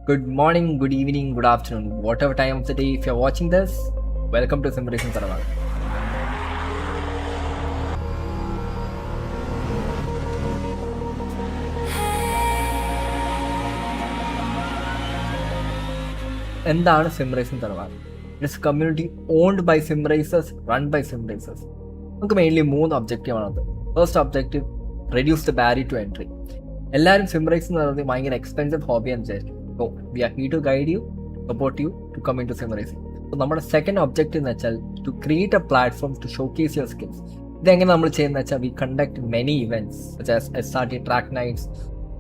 Good morning, good evening, good afternoon, whatever time of the day. If you're watching this, welcome to Simulation Sarawak. എന്താണ് sim racing തറവാട്? It's community owned by sim racers, run by sim racers. നമുക്ക് mainly 3 ഒബ്ജക്റ്റീവാണത്. First objective, reduce the barrier to entry. എല്ലാവരും sim race എന്ന് പറയുന്നത് ഭയങ്കര expensive ഹോബിയാന്ന് വിചാരിക്കും. So we are here to guide you, support you to come in to sim racing. So നമ്മുടെ second objective എന്ന് വെച്ചാൽ to create a platform to showcase your skills. ഇതെങ്ങനെ നമ്മൾ ചെയ്യുന്നത് വെച്ചാൽ we conduct many events such as SRT track nights,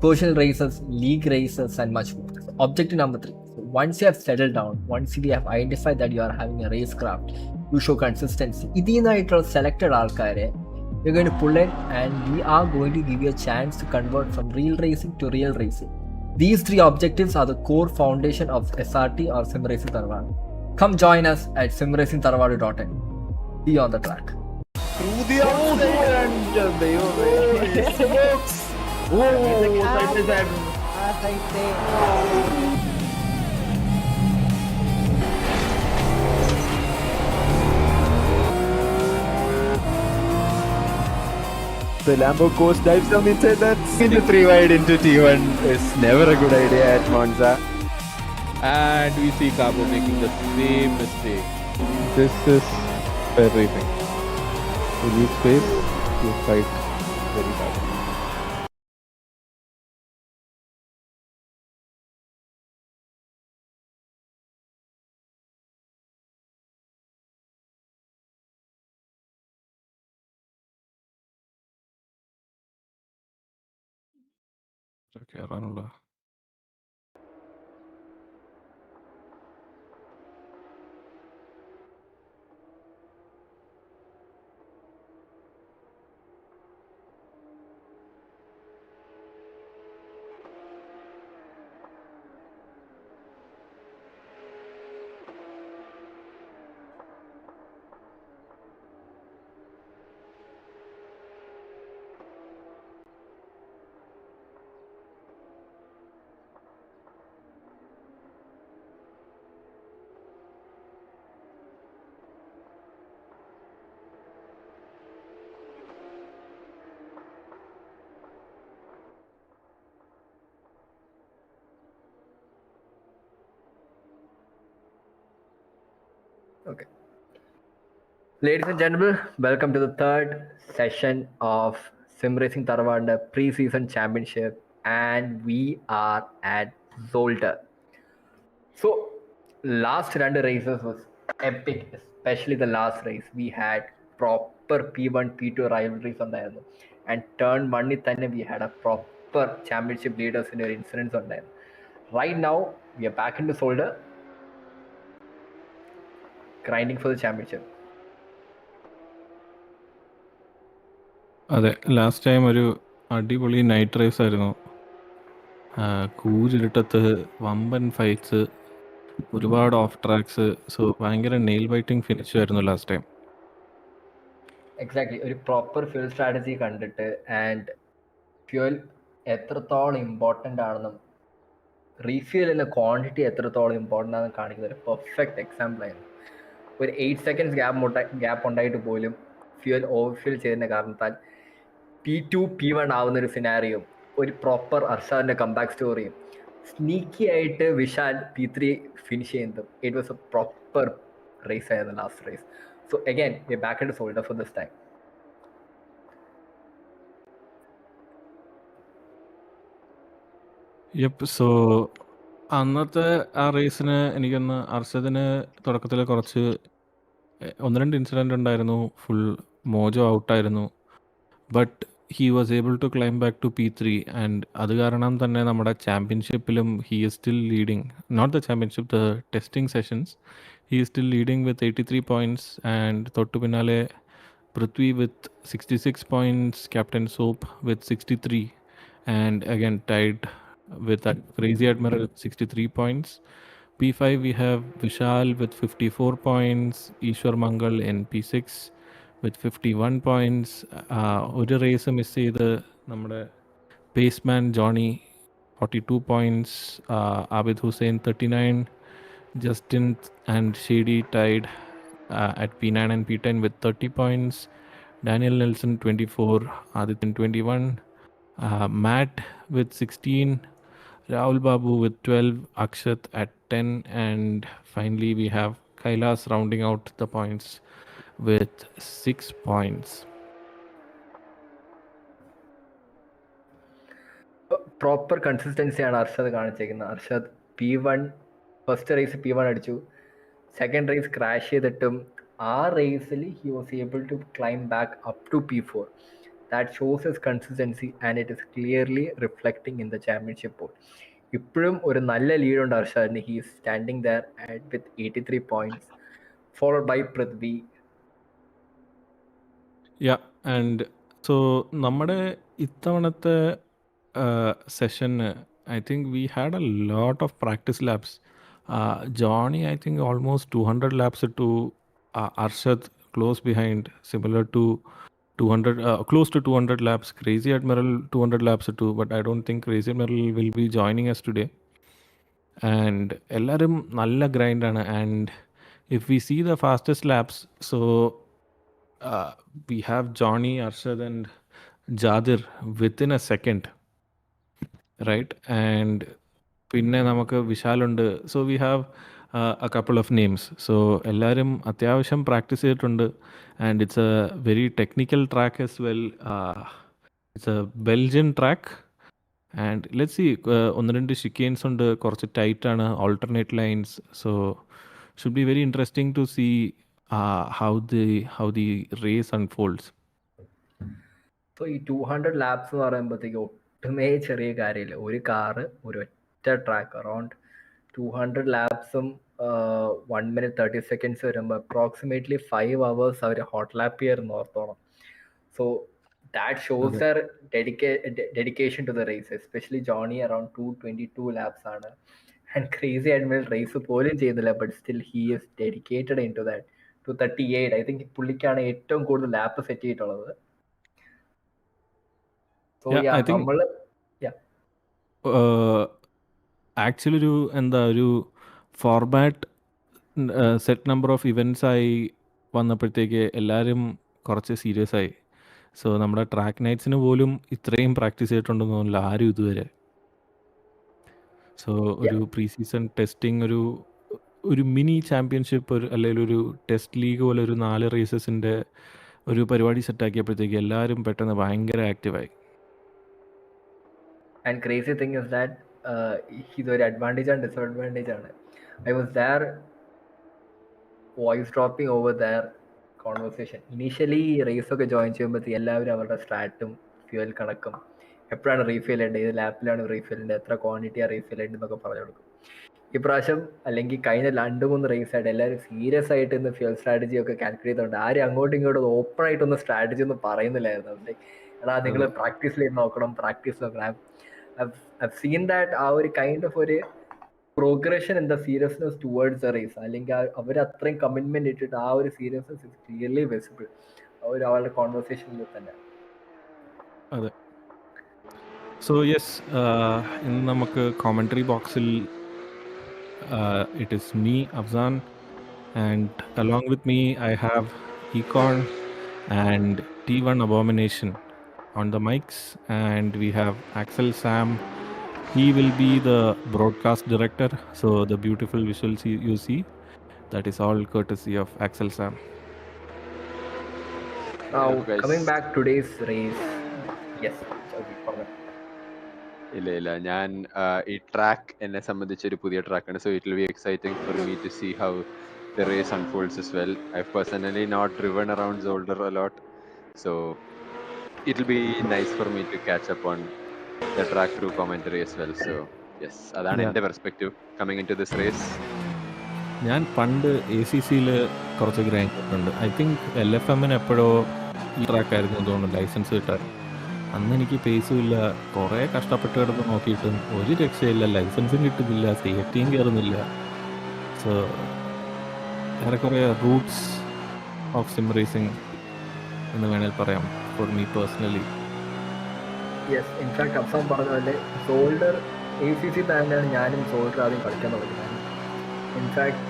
social races, league races, and much more. So objective number 3. So once you have settled down, once we have identified that you are having a racecraft, you show consistency. ഇതിനായിട്ടുള്ള selected ആൾക്കാരെ we're going to pull in and we are going to give you a chance to convert from real racing to real racing. These 3 objectives are the core foundation of SRT or Sim Racing Tarwadu. Come join us at simracingtarwadu.in. Be on the track. Through the The Lambo course dives down inside that. Into 3 wide into T1 is never a good idea at Monza. And we see Cabo making the same mistake. This is fair racing. You lose space, you fight very badly. കയറാനുള്ള Okay. Ladies and gentlemen, welcome to the third session of Sim Racing Taravada pre-season championship, and we are at ZOLDER. So, last 2 races was epic, especially the last race. We had proper P1, P2 rivalries on there, and turn 1 തന്നെ we had a proper championship leaders in their incidents on there. Right now, we are back into ZOLDER, grinding for the championship. അതെ, last time ഒരു അടിപൊളി night raise ആയിരുന്നു. കൂരിരുട്ടത്ത് വമ്പൻ fights, ഒരുപാട് of tracks. So ഭയങ്കര nail biting finish ആയിരുന്നു last time. Exactly, ഒരു proper fuel strategy കണ്ടിട്ട് ആൻഡ് ഫ്യൂൽ എത്രത്തോളം ഇമ്പോർട്ടൻ്റ് ആണെന്നും റീഫ്യൂലിൻ്റെ ക്വാണ്ടിറ്റി എത്രത്തോളം ഇമ്പോർട്ടൻ്റ് ആണെന്ന് കാണിക്കുന്ന ഒരു പെർഫെക്റ്റ് എക്സാമ്പിൾ ആയിരുന്നു. ഒരു 8 seconds ഗ്യാപ്പ് ഉണ്ടായിട്ട് പോലും ഫ്യൂൽ ഓവർഫ്യൂൽ ചെയ്യുന്ന കാരണത്താൽ P2 P1 ആവുന്നൊരു സിനാരിയും, ഒരു പ്രോപ്പർ അർഷാദിൻ്റെ കംബാക്ക് സ്റ്റോറിയും, സ്നീക്കി ആയിട്ട് വിശാൽ P3 ഫിനിഷ് ചെയ്യുന്നതും. It was a proper race ആയിരുന്നു last race. So again we are back in ZOLDER for this time. So അന്നത്തെ ആ റേസിന് എനിക്കൊന്ന് അർഷദിന് തുടക്കത്തിൽ കുറച്ച് 1-2 ഇൻസിഡൻ്റ് ഉണ്ടായിരുന്നു. ഫുൾ മോജോ ഔട്ടായിരുന്നു. But he was able to climb back to P3 and അത് കാരണം തന്നെ നമ്മുടെ ചാമ്പ്യൻഷിപ്പിലും he is still leading. Not the championship, the testing sessions, he is still leading with 83 points. And തൊട്ടു പിന്നാലെ Prithvi with 66 points, Captain Soap with 63, and again tied with that crazy admiral 63 points. P5 we have Vishal with 54 points, Ishwar Mangal in P6 with 51 points. ഒരു raise miss ചെയ്ത് നമ്മുടെ പേസ്മാൻ Johnny 42 points. Abid Hussain 39. Justin and Shady tied at P9 and P10 with 30 points. Daniel Nelson 24. Adityan 21. Matt with 16. Rahul Babu with 12. Akshat at 10. And finally, we have Kailas rounding out the points with 6 points. Proper കൺസിസ്റ്റൻസിയാണ് അർഷദ് കാണിച്ചേക്കുന്നത്. Arshad P1 first race P1 അടിച്ചു, second race crash ചെയ്തിട്ടും ആ റേസിൽ he was able to climb back up to P4. That shows his consistency and it is clearly reflecting in the championship poll. ഇപ്പോഴും ഒരു നല്ല ലീഡുണ്ട് അർഷദിന്. He is standing there with 83 points, followed by Prithvi. And so നമ്മുടെ ഇത്തവണത്തെ സെഷന് I think we had a lot of practice labs. Johnny, I think almost 200 laps to Arshad close behind, similar to 200, close to 200 laps. Crazy Admiral 200 laps too, but I don't think Crazy Admiral will be joining us today. And ellarum nalla grind ana. And if we see the fastest laps, so we have Johnny, Arshad and Jadir within a second, right? And പിന്നെ നമുക്ക് വിശാലുണ്ട്. So we have a couple of names. So എല്ലാവരും അത്യാവശ്യം practice ചെയ്തിട്ടുണ്ട്. And it's a very technical track as well. It's a Belgian track. And let's see, 1-2 chicanes ഉണ്ട്, കുറച്ച് ടൈറ്റാണ്, alternate lines. So should be very interesting to see how the race unfolds. So ഈ 200 lapse എന്ന് പറയുമ്പോഴത്തേക്ക് ഒട്ടുമേ ചെറിയ കാര്യമില്ല. ഒരു car ഒരൊറ്റ ട്രാക്ക് അറൗണ്ട് 200 ലാപ്സും 1 minute 30 seconds വരുമ്പോൾ അപ്രോക്സിമേറ്റ്ലി 5 hours അവർ ഹോട്ട് ലാപ്പ് ചെയ്യായിരുന്നു ഓർത്തോണം. So that shows their dedication to the race. Especially Johnny around 222 laps ആണ്. ആൻഡ് ക്രേസി അഡ്മിറൽ റേസ് പോലും ചെയ്യുന്നില്ല, but still he is dedicated in to that. 238 I think പുള്ളിക്കാണ് ഏറ്റവും കൂടുതൽ ലാപ്പ് സെറ്റ് ചെയ്തിട്ടുള്ളത്. സോ നമ്മൾ ആക്ച്വലി ഒരു format set number of events ആയി വന്നപ്പോഴത്തേക്ക് എല്ലാവരും കുറച്ച് സീരിയസ് ആയി. സോ നമ്മുടെ ട്രാക്ക് നൈറ്റ്സിന് പോലും ഇത്രയും പ്രാക്ടീസ് ചെയ്തിട്ടുണ്ടെന്ന് തോന്നില്ല ആരും ഇതുവരെ. സോ ഒരു പ്രീ സീസൺ ടെസ്റ്റിംഗ്, ഒരു മിനി ചാമ്പ്യൻഷിപ്പ്, അല്ലെങ്കിൽ ഒരു ടെസ്റ്റ് ലീഗ് പോലെ ഒരു 4 റേസസിൻ്റെ ഒരു പരിപാടി സെറ്റാക്കിയപ്പോഴത്തേക്ക് എല്ലാവരും പെട്ടെന്ന് ഭയങ്കര ആക്റ്റീവായി. And crazy thing is that ഇതൊരു അഡ്വാൻറ്റേജ് ആണ് ഡിസഡ്വാൻറ്റേജ് ആണ്. I was there voice dropping over there conversation. Initially റേസൊക്കെ ജോയിൻ ചെയ്യുമ്പോഴത്തേക്ക് എല്ലാവരും അവരുടെ സ്ട്രാറ്റും ഫ്യൂവൽ കണക്കും, എപ്പോഴാണ് റീഫിൽ ചെയ്യേണ്ടത്, ഏത് ലാപ്പിലാണ് റീഫിൽ ചെയ്യേണ്ടത്, എത്ര ക്വാണ്ടിറ്റിയാണ് റീഫിൽ ചെയ്യേണ്ടത് എന്നൊക്കെ പറഞ്ഞു കൊടുക്കും. ഇപ്രാവശ്യം അല്ലെങ്കിൽ കഴിഞ്ഞ 2-3 റേസായിട്ട് എല്ലാവരും സീരിയസ് ആയിട്ട് ഇന്ന് ഫ്യൂവൽ സ്ട്രാറ്റജി ഒക്കെ കാൽക്കുലേറ്റ് ചെയ്തുകൊണ്ട് ആരും അങ്ങോട്ടും ഇങ്ങോട്ടും ഓപ്പൺ ആയിട്ടൊന്നും സ്ട്രാറ്റജി ഒന്നും പറയുന്നില്ലായിരുന്നു. എടാ നിങ്ങൾ പ്രാക്ടീസ് ചെയ്ത് നോക്കണം, പ്രാക്ടീസ് നോക്കണം. I've seen that ആ ഒരു കൈൻഡ് ഓഫ് ഒരു progression in the seriousness towards the race. അല്ലെങ്കിൽ അവർ അത്രയും കമ്മിറ്റ്മെന്റ് ഇട്ടിട്ട് ആ ഒരു സീരിയസ്നെസ് ഇസ് ക്ലിയർലി വിസിബിൾ അവരുടെ കോൺവെർസേഷനിൽ തന്നെ. അതെ. സോ യെസ്, ഇന്ന് നമുക്ക് കോമൻട്രി ബോക്സിൽ it is me Afsan, and along with me I have Econ and T1 Abomination on the mics, and we have Axel Sam. He will be the broadcast director, so the beautiful visuals you see, that is all courtesy of Axel Sam. Now coming back to today's race, yes, ഇല്ല ഞാൻ ഈ track എന്നെ സംബന്ധിച്ച് ഒരു പുതിയ ട്രാക്കാണ്, so it will be exciting for me to see how the race unfolds as well. I've personally not driven around Zolder a lot, so it'll be nice for me to catch up on the track through commentary as well. So yes, adana ende perspective coming into this race. ഞാൻ പണ്ട് ACCയിൽ കുറച്ച് grind ചെയ്തിട്ടുണ്ട്. I think LFM-ന് എപ്പോഴോ ഈ ട്രാക്കായിരുന്നു തോന്നുന്നു licence കിട്ടാൻ. അന്ന് എനിക്ക് പേസും ഇല്ല, കുറേ കഷ്ടപ്പെട്ട് കിടന്ന് നോക്കിയിട്ടും ഒരു രക്ഷയില്ല, ലൈസൻസും കിട്ടുന്നില്ല, സേഫ്റ്റിയും കയറുന്നില്ല. സോ ഏറെക്കുറെ റൂട്ട്സ് ഓഫ് സിം റേസിംഗ് എന്ന് വേണമെങ്കിൽ പറയാം for me personally. Yes, in fact Afsan പറഞ്ഞ പോലെ സോൾഡർ ACC തന്നെയാണ് ഞാനും സോൾഡർ ആദ്യം കളിക്കാൻ തുടങ്ങിയത്. ഇൻഫാക്ട്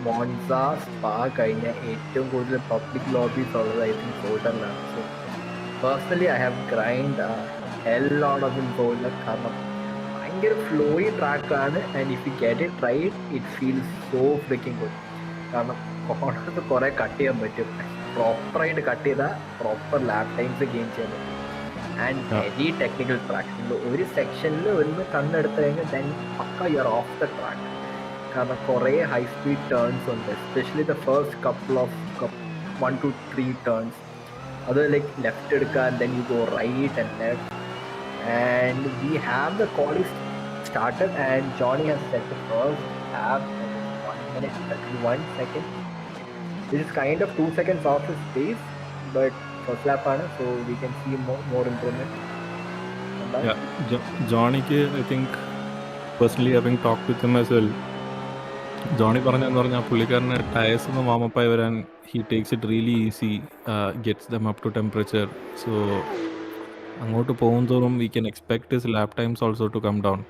മോൺസ സ്പാ കഴിഞ്ഞ ഏറ്റവും കൂടുതൽ പബ്ലിക് ലോബീസ് ഉള്ളത് ഐ തിങ്ക് സോൾഡറിലാണ്. So personally I have grind hell lot of in Zolder. കാരണം ഭയങ്കര ഫ്ലോയി ട്രാക്കാണ്. And if you get it right it feels so freaking good. കാരണം കോർണേഴ്സ് കുറേ കട്ട് ചെയ്യാൻ പറ്റും. പ്രോപ്പറായിട്ട് കട്ട് ചെയ്താൽ പ്രോപ്പർ ലാപ്പ് ടൈംസ് ഗെയിൻ ചെയ്യാൻ പറ്റും. And very technical track. ഒരു സെക്ഷനിൽ ഒന്ന് കണ്ണെടുത്ത് കഴിഞ്ഞാൽ then pakka you are off the track. കാരണം കുറേ ഹൈ സ്പീഡ് ടേൺസ് ഉണ്ട്, especially the first couple of 1 to 3 turns. അത് ലൈക്ക് ലെഫ്റ്റ് എടുക്കാൻ then you go right and left. And we have the qualies started and Johnny has set the first half at 1 minute 31 seconds, which is kind of 2 seconds off his pace, but first lap ആണ്, so we can see more improvement. ജോണിക്ക് I think personally having talk with him as well, Johnny പറഞ്ഞെന്ന് പറഞ്ഞാൽ പുള്ളിക്കാരന് tyres ഒന്ന് വാമപ്പായി വരാൻ he takes it really easy, gets them up to temperature. So അങ്ങോട്ട് പോകും തോറും we can expect his lap times also to come down.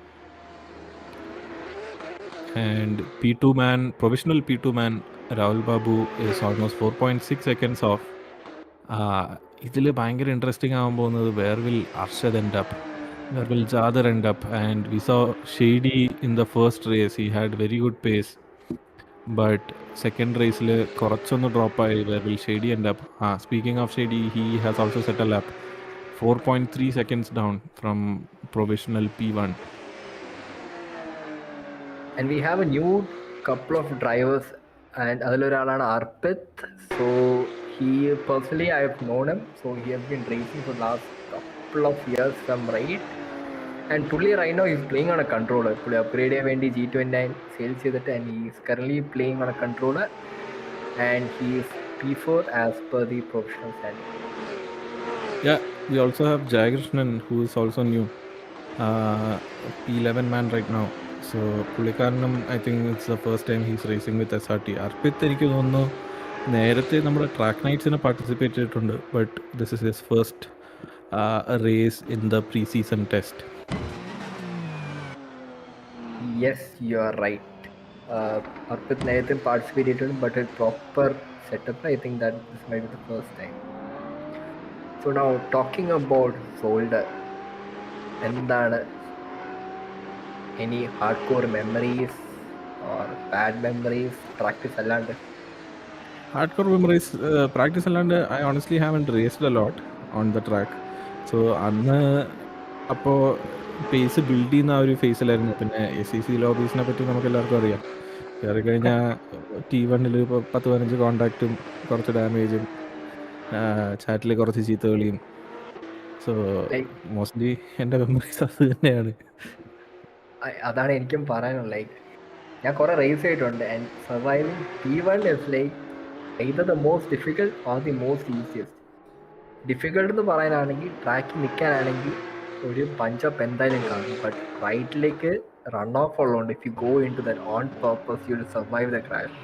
And P2 man, provisional P2 man Rahul Babu is almost 4.6 seconds off. ഇതിൽ ഭയങ്കര interesting ആകാൻ പോകുന്നത് where will Arshad end up, where will Jadar end up. And we saw Shady in the first race he had very good pace, but second റേസിൽ കുറച്ചൊന്ന് ഡ്രോപ്പായി. Where will Shady end up? Speaking of Shady, he has also set a lap 4.3 seconds down from provisional P1. And we have a new couple of drivers, and അതിലൊരാളാണ് Arpit. So he personally I have known him, so he has been racing for the last couple of years from right. And പുള്ളി right now he's playing on a controller. പുള്ളി upgrade ചെയ്യാൻ വേണ്ടി G29 sale ചെയ്തിട്ട്, and he is currently playing on a controller, and he is P4 as per the professional standard. Yeah, we also have Jayakrishnan, who is also new, P11 man right now. So പുള്ളിക്കാരനും I think it's the first time he's racing with SRT. Arpit എനിക്ക് തോന്നുന്നു നേരത്തെ നമ്മുടെ track നൈറ്റ്സിന് participate ചെയ്തിട്ടുണ്ട്, but this is his first race in the pre season test. Yes, you are right. Arpit നേരത്തെ participate ചെയ്തിട്ടുണ്ട്, but a proper setup I think that this might be the first time. So now talking about Zolder, എന്താണ് any hardcore memories or bad memories practice അല്ലാണ്ട്? Hardcore memories, practice അല്ലാണ്ട് I honestly haven't raced a lot on the track. So അന്ന് അപ്പോൾ pace build ചെയ്യുന്ന ആ ഒരു ഫേസിലായിരുന്നു. പിന്നെ SEC ലോബീസിനെ പറ്റി നമുക്ക് എല്ലാവർക്കും അറിയാം. കയറി കഴിഞ്ഞാൽ T1 ഇപ്പോൾ 10-15 കോണ്ടാക്റ്റും കുറച്ച് ഡാമേജും ചാറ്റിൽ കുറച്ച് ചീത്തകളിയും. സോ മോസ്റ്റ്ലി എൻ്റെ മെമ്മറീസ് അത് തന്നെയാണ്. അതാണ് എനിക്കും പറയാനുള്ളത്. ലൈക്ക് ഞാൻ കുറേ റേസ് ചെയ്തിട്ടുണ്ട്, and surviving T1 is like either the most difficult or the most easiest. Difficult എന്ന് പറയാനാണെങ്കിൽ ട്രാക്കിൽ നിൽക്കാനാണെങ്കിൽ ഒരു പഞ്ചപ്പ് എന്തായാലും കാണും, ബട്ട് റൈറ്റിലേക്ക് റൺ ഓഫ് ഉള്ളതുകൊണ്ട് if you go in to that on purpose you will survive the crash.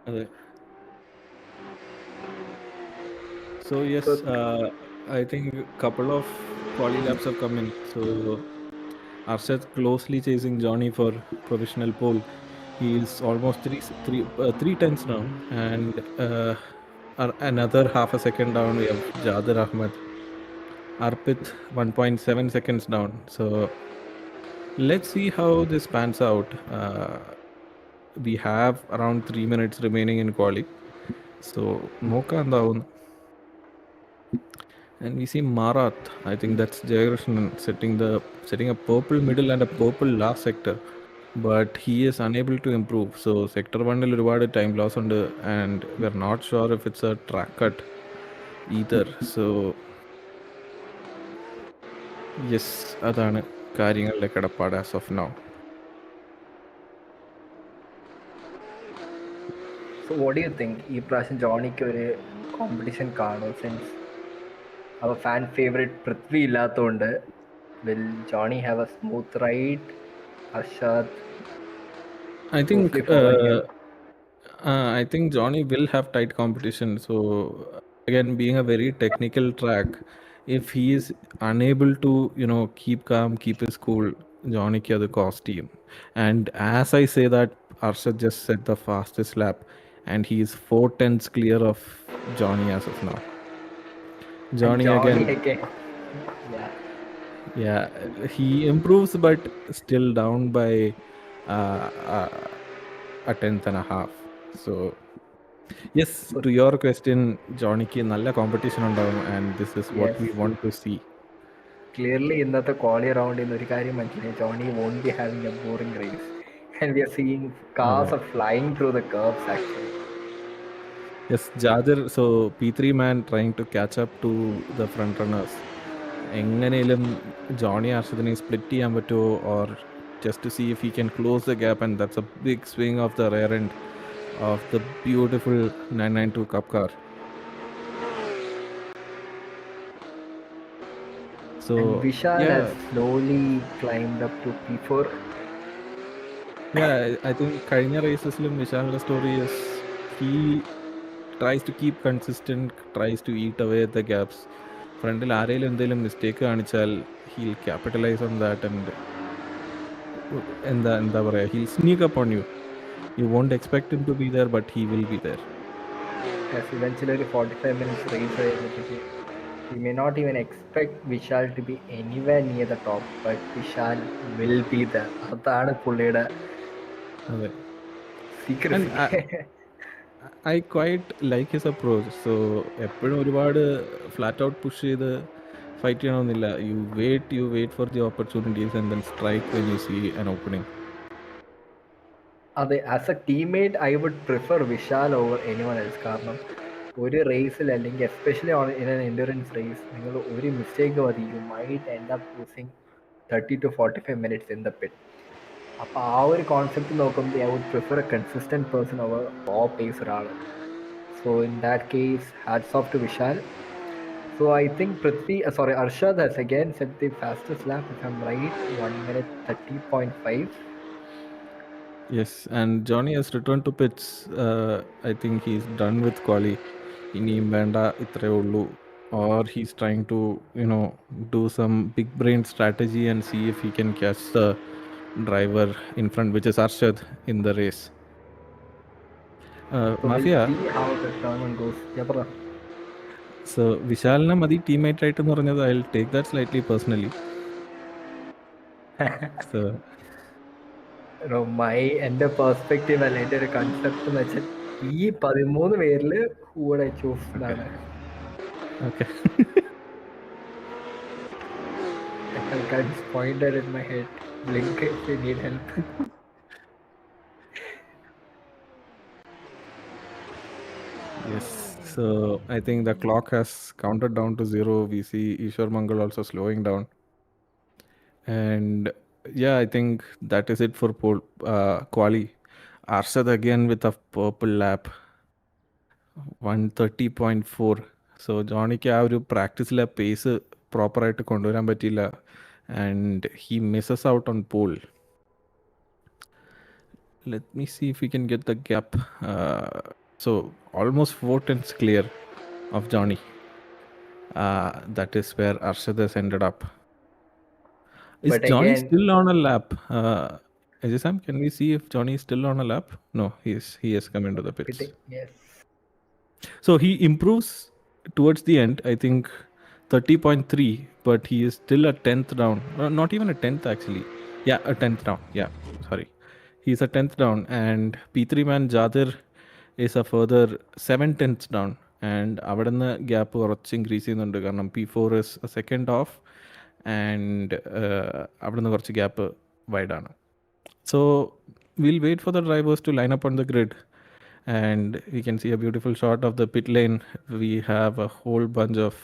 അതെ. So yes, I think couple of quali laps have come in. So Arshad closely chasing Johnny for provisional pole. He is almost three tenths down, and another half a second down we have Jader Ahmed. Arpit 1.7 seconds down. So let's see how this pans out. We have around 3 minutes remaining in quali. So Moka down. And we see Marat, I think that's Jayakrishnan setting a purple middle and a purple last sector, but he is unable to improve. So sector 1 il ഒരുപാട് time loss ഉണ്ട്, and we're not sure if it's a track cut either. So yes, അതാണ് കാര്യങ്ങളുടെ കിടപ്പാട് as of now. So what do you think? ഈ പ്രാവശ്യം ജോണിക്ക് ഒരു competition കാണും, since our fan favorite Prithvi ഇല്ലാത്തതുകൊണ്ട്? Will Johnny have a smooth ride? Arshad, I think Johnny will have tight competition. So again, being a very technical track, if he is unable to, keep calm, keep his cool, Johnnyക്ക് അത് cost ചെയ്യും. And as I say that, Arshad just set the fastest lap and he is 4 tenths clear of Johnny as of now. And Johnny Johnny again, again. Yeah. yeah, he improves but still down by uh, a tenth and a half. So yes, to your question, Johnnyക്ക് നല്ല competition ഉണ്ടാവും and this is what Yes. we want to see. Clearly, ഇന്നത്തെ ക്വാളി റൗണ്ടിൽ നിന്ന് ഒരു കാര്യം മനസ്സിലായി, Johnny won't be having a boring race. And we are seeing cars അതെ. are flying through the curves actually. Yes, Jadir, so P3 man trying to catch up to the front runners. എങ്ങനെയും Johnny ആർഷദിനെ split ചെയ്യാൻ പറ്റുമോ, or just to see if he can close the gap, and that's a big swing of the rear end of the beautiful 992 Cup car. So And Vishal yeah, has slowly climbed up to P4. yeah, I think കഴിഞ്ഞ റേസസിലും വിശാലിന്റെ story is he tries to keep consistent, tries to eat away at the gaps. ഫ്രണ്ടിൽ ആരെങ്കിലും എന്തെങ്കിലും mistake കാണിച്ചാൽ he'll capitalize on that and എന്താ പറയുക, he'll sneak up on you. You won't expect him to be there, but he will be there. Yes, eventually a 45 minutes race കഴിയുമ്പോഴത്തേക്ക് we may not even expect Vishal to be anywhere near the top, but Vishal will be there. അതാണ് പുള്ളിയുടെ അതെ. secrecy. I quite like his approach. So എപ്പോഴും ഒരുപാട് flat out push ചെയ്ത് fight ചെയ്യണമെന്നില്ല. You wait for the opportunities and then strike when you see an opening. അതെ, as a teammate I would prefer Vishal over anyone else. കാരണം ഒരു റേസിൽ അല്ലെങ്കിൽ especially in an endurance race നിങ്ങൾ ഒരു mistake മതി, you might end up losing 30 to 45 minutes in the pit. അപ്പോൾ ആ ഒരു കോൺസെപ്റ്റ് നോക്കുമ്പോൾ I would prefer a consistent person over top pace ഒരാൾ. So in that case hats off to Vishal. So I think Arshad has again set the fastest lap, if I'm right, 1 minute 30.5. Yes, and Johnny has returned to pits. I think he's done with quali. ഇനിയും വേണ്ട ഇത്രേ ഉള്ളൂ. Or he's trying to, do some big brain strategy and see if he can catch the driver in front, which is Arshad, in the race. So Mafia, we'll see how the tournament goes. Yeah, brother. so വിശാലിനെ മതി teammate ആയിട്ട് എന്ന് പറഞ്ഞത്, I will take that slightly personally. So എൻ്റെ perspective അല്ല, എൻ്റെ ഒരു concept എന്ന് വെച്ചാൽ ഈ 13 പേരിൽ കൂടെ ചൂസ് എന്നാണ്. okay. Guns pointed in my head. Blink if you need help. Yes, so I think the clock has counted down to 0. We see Ishwar Mangal also slowing down. And yeah, I think that is it for quali. Arshad again with a purple lap, 130.4. So Johnnyക്ക് ആ ഒരു പ്രാക്ടീസിലെ pace പ്രോപ്പറായിട്ട് കൊണ്ടുവരാൻ പറ്റിയില്ല, and he misses out on pole. Let me see if we can get the gap. So almost 4 tenths clear of Johnny. That is where Arshad has ended up. Is But Johnny again, still on a lap? Sam, can we see if Johnny is still on a lap? No, he has come into the pits. yes. So he improves towards the end, I think 30.3, but he is still a 10th down. Not even a 10th actually. Yeah, a 10th down. Yeah, sorry. He's a 10th down, and P3 man Jadir is a further 7 tenths down. And അവിടെ നിന്ന് gap കുറച്ച് increase ചെയ്യുന്നുണ്ട്, കാരണം P4 is a second off, and അവിടെ നിന്ന് കുറച്ച് gap വൈഡാണ്. So we'll wait for the drivers to line up on the grid, and we can see a beautiful shot of the pit lane. We have a whole bunch of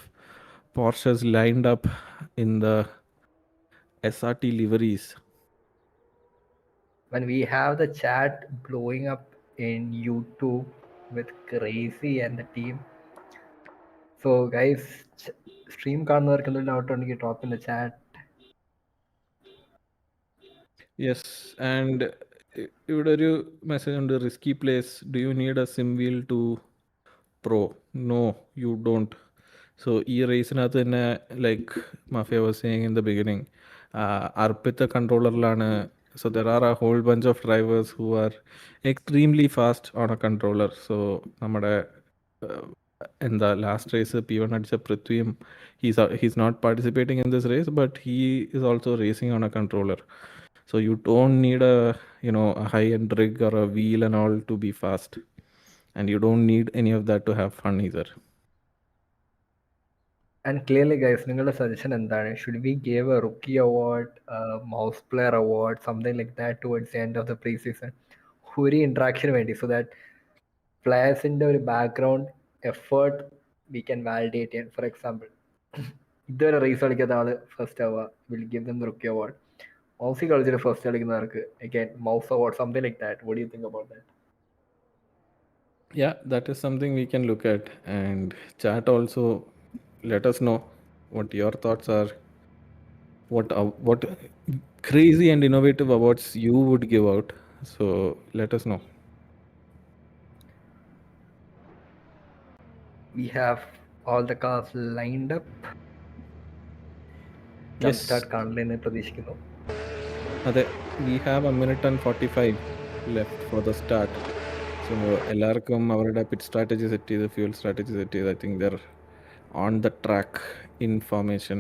Porsches lined up in the SRT liveries. When we have the chat blowing up in YouTube with Crazy and the team. So guys, stream കാണുന്നവർക്ക് എന്തെങ്കിലും doubt ഉണ്ടെങ്കിൽ drop in the chat. Yes, and ഇവിടെ ഒരു message ഉണ്ട്, risky place, do you need a sim wheel to pro? No, you don't. So ഈ റേസിനകത്ത് തന്നെ like Mafia was saying in the beginning, അർപ്പിത്ത കൺട്രോളറിലാണ്. So there are a whole bunch of drivers who are extremely fast on a controller. So നമ്മുടെ എന്താ last race P1 അടിച്ച പൃഥ്വിയും he's not participating in this race, but he is also racing on a controller. So you don't need a a high-end rig or a wheel and all to be fast, and you don't need any of that to have fun either. And clearly, guys, നിങ്ങളുടെ suggestion എന്താണ്? Should we give a rookie award, a mouse player award, something like that towards the end of the pre-season? ഒരു interaction വേണ്ടി, so that പ്ലേയേഴ്സിൻ്റെ ഒരു background effort we can validate ചെയ്യാൻ. For example, ഇതുവരെ race കളിക്കാത്ത ആള് first ആവുക, will give them rookie award. മൗസി കളിച്ചിട്ട് ഫസ്റ്റ് കളിക്കുന്നവർക്ക് again mouse award, something like that. What do you think about that? Yeah, that is something we can look at, and chat also let us know what your thoughts are. What crazy and innovative awards you would give out. So let us know. We have all the cars lined up. Jump Yes. start കാണണമെന്ന് പ്രതീക്ഷിക്കുന്നു. അതെ, we have a minute and 45 left for the start. So എല്ലാവർക്കും അവരുടെ pit strategy set ചെയ്ത് fuel strategy set ചെയ്ത് I think there on the track in formation.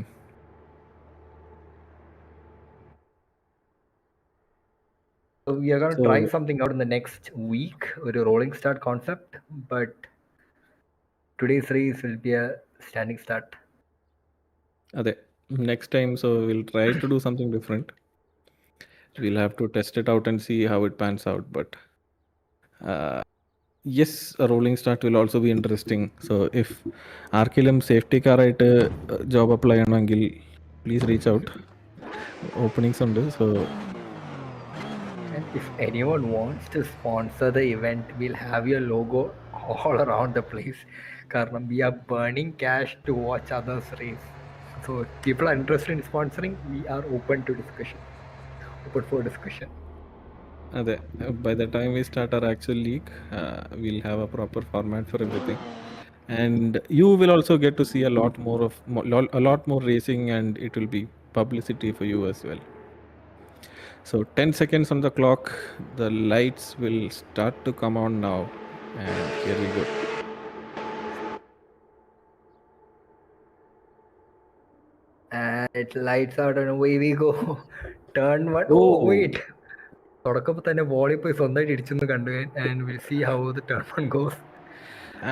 So we are going to try something out in the next week, a rolling start concept, but today's race will be a standing start. Ade, next time, so we'll try to do something different. We'll have to test it out and see how it pans out, but yes, a rolling start will also be interesting. So if ആർക്കെങ്കിലും safety കാറായിട്ട് job apply ചെയ്യണമെങ്കിൽ please reach out. Openings ഉണ്ട്. So and if anyone wants to sponsor the event, we'll have your logo all around the place. കാരണം we are burning cash to watch others race. So if people are interested in sponsoring, we are open for discussion. അതെ, by the time we start our actual league, we'll have a proper format for everything, and you will also get to see a lot more racing, and it will be publicity for you as well. So 10 seconds on the clock, the lights will start to come on now, and here we go. And it lights out and away we go. Turn 1. Oh wait, തുടക്കപ്പോൾ തന്നെ ബോളിൽ പോയി സ്വന്തമായിട്ട് ഇടിച്ചെന്ന് കണ്ടു. And we'll see how the turn 1 goes.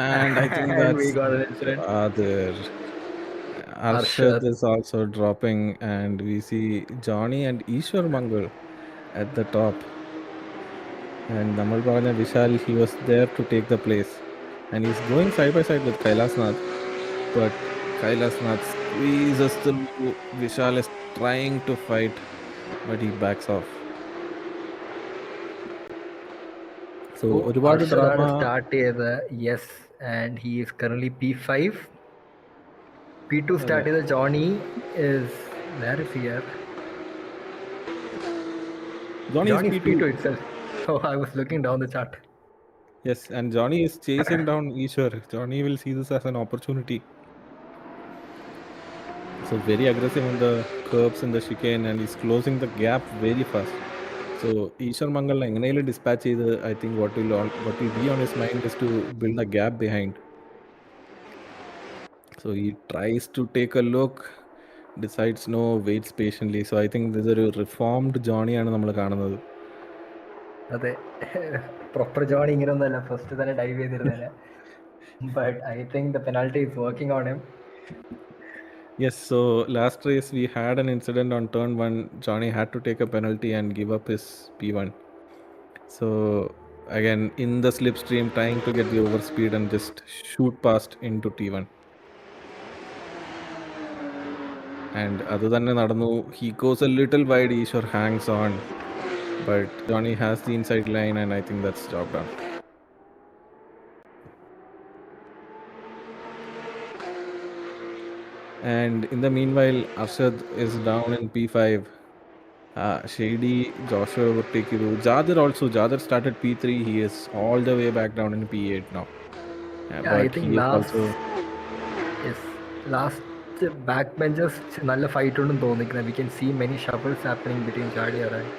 And I think And that's we got an incident. other. Arshad is also dropping, and we see Johnny and Ishwar Mangal at the top. And Namal Bhavana Vishal, he was there to take the place. And he's going side by side with Kailas Nath. But Kailas Nath squeezes through. Vishal is trying to fight, but he backs off. So, ഒരുപാട് Arshad drama. start ചെയ്ത്, yes, and he is currently P5. P2 start ചെയ്ത Johnny is, where is he here? Johnny is Johnny is P2. P2 itself. So I was looking down the chart. Yes, and Johnny is chasing down Ishwar. Johnny will see this as an opportunity. So very aggressive on the curbs and the chicane, and he's closing the gap very fast. So Ishwar Mangal എങ്ങനെയും dispatch ചെയ്ത്, I think what will be on his mind is to build a gap behind. So he tries to take a look, decides no, waits patiently. So I think this is a reformed Johnny ആണ് നമ്മൾ കാണുന്നത്. അതെ, proper Johnny ഇങ്ങനെയൊന്നുമല്ല, first തന്നെ dive ചെയ്തിരുന്നേനെ. But I think the penalty is working on him. Yes, so last race we had an incident on turn 1. Johnny had to take a penalty and give up his P1. So again, in the slipstream, trying to get the overspeed and just shoot past into T1. And other than Nadanu, he goes a little wide, Ishwar hangs on. But Johnny has the inside line, and I think that's job done. And in the meanwhile, Arshad is down in P5. Shady, Joshua overtake you. Jader started P3. He is all the way back down in P8 now. I think last last back benchers നല്ല fight ഉണ്ടെന്ന് തോന്നിക്കുന്നത്. We can see many shuffles happening between Jadier and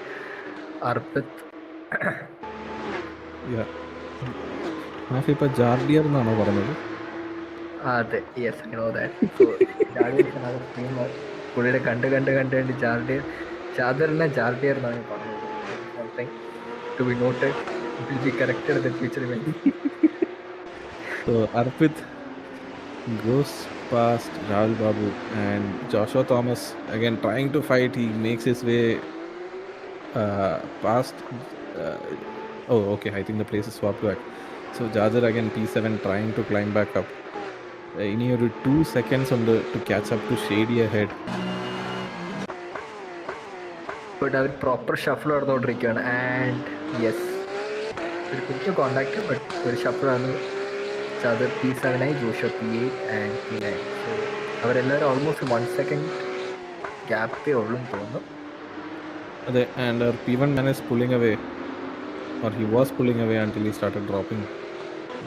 Arpit. ഹാഫ് ഇപ്പൊ Jardier എന്നാണോ പറഞ്ഞത്? അതെ, yes, I know that. So Jadier streamer പുള്ളിയുടെ കണ്ട് ജാദറിനെ ജാർഡിയർ എന്നാണ് പറഞ്ഞത്. Something to be noted, it will be corrected in the future event. So Arpit goes past Rahul Babu and Joshua Thomas again trying to fight. He makes his way past. Oh, okay. I think the place is swapped back. So Jajar again P7 trying to climb back up. ഇനി ഒരു 2 seconds ഉണ്ട് to catch up to Shady ahead. But അവർ proper shuffle നടന്നുകൊണ്ടിരിക്കുകയാണ്. And yes, ഒരു കുഞ്ഞു contact, but ഒരു ഷഫിളാണ്. അത് P7 ആയി, ജോഷോ P8 ആൻഡ് P9. സോ അവരെല്ലാവരും ഓൾമോസ്റ്റ് 1 second ഗ്യാപ്പേ ഉള്ളൂ എന്ന് തോന്നുന്നു. അതെ, and our P1 man is pulling away, or he was pulling away until he started dropping.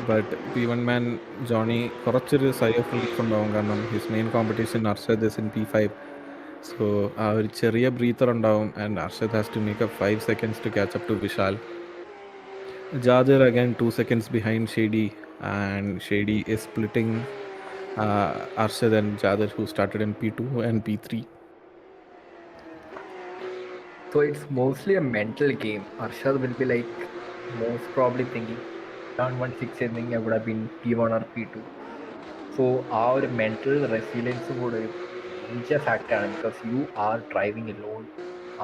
But P1 man Johnny കുറച്ചൊരു sigh of relief ഉണ്ടാവും, കാരണം his main competition Arshad is in P5. So ആ ഒരു ചെറിയ breather ഉണ്ടാവും, and Arshad has to make up 5 seconds to catch up to Vishal. Jajar again 2 seconds behind Shady, and Shady is splitting Arshad and Jajar, who started in P2 and P3. So it's mostly a mental game. Arshad will be like most probably thinking around 1.6 ending I would have been P1 or P2. So our mental resilience would a major factor, because you are driving alone.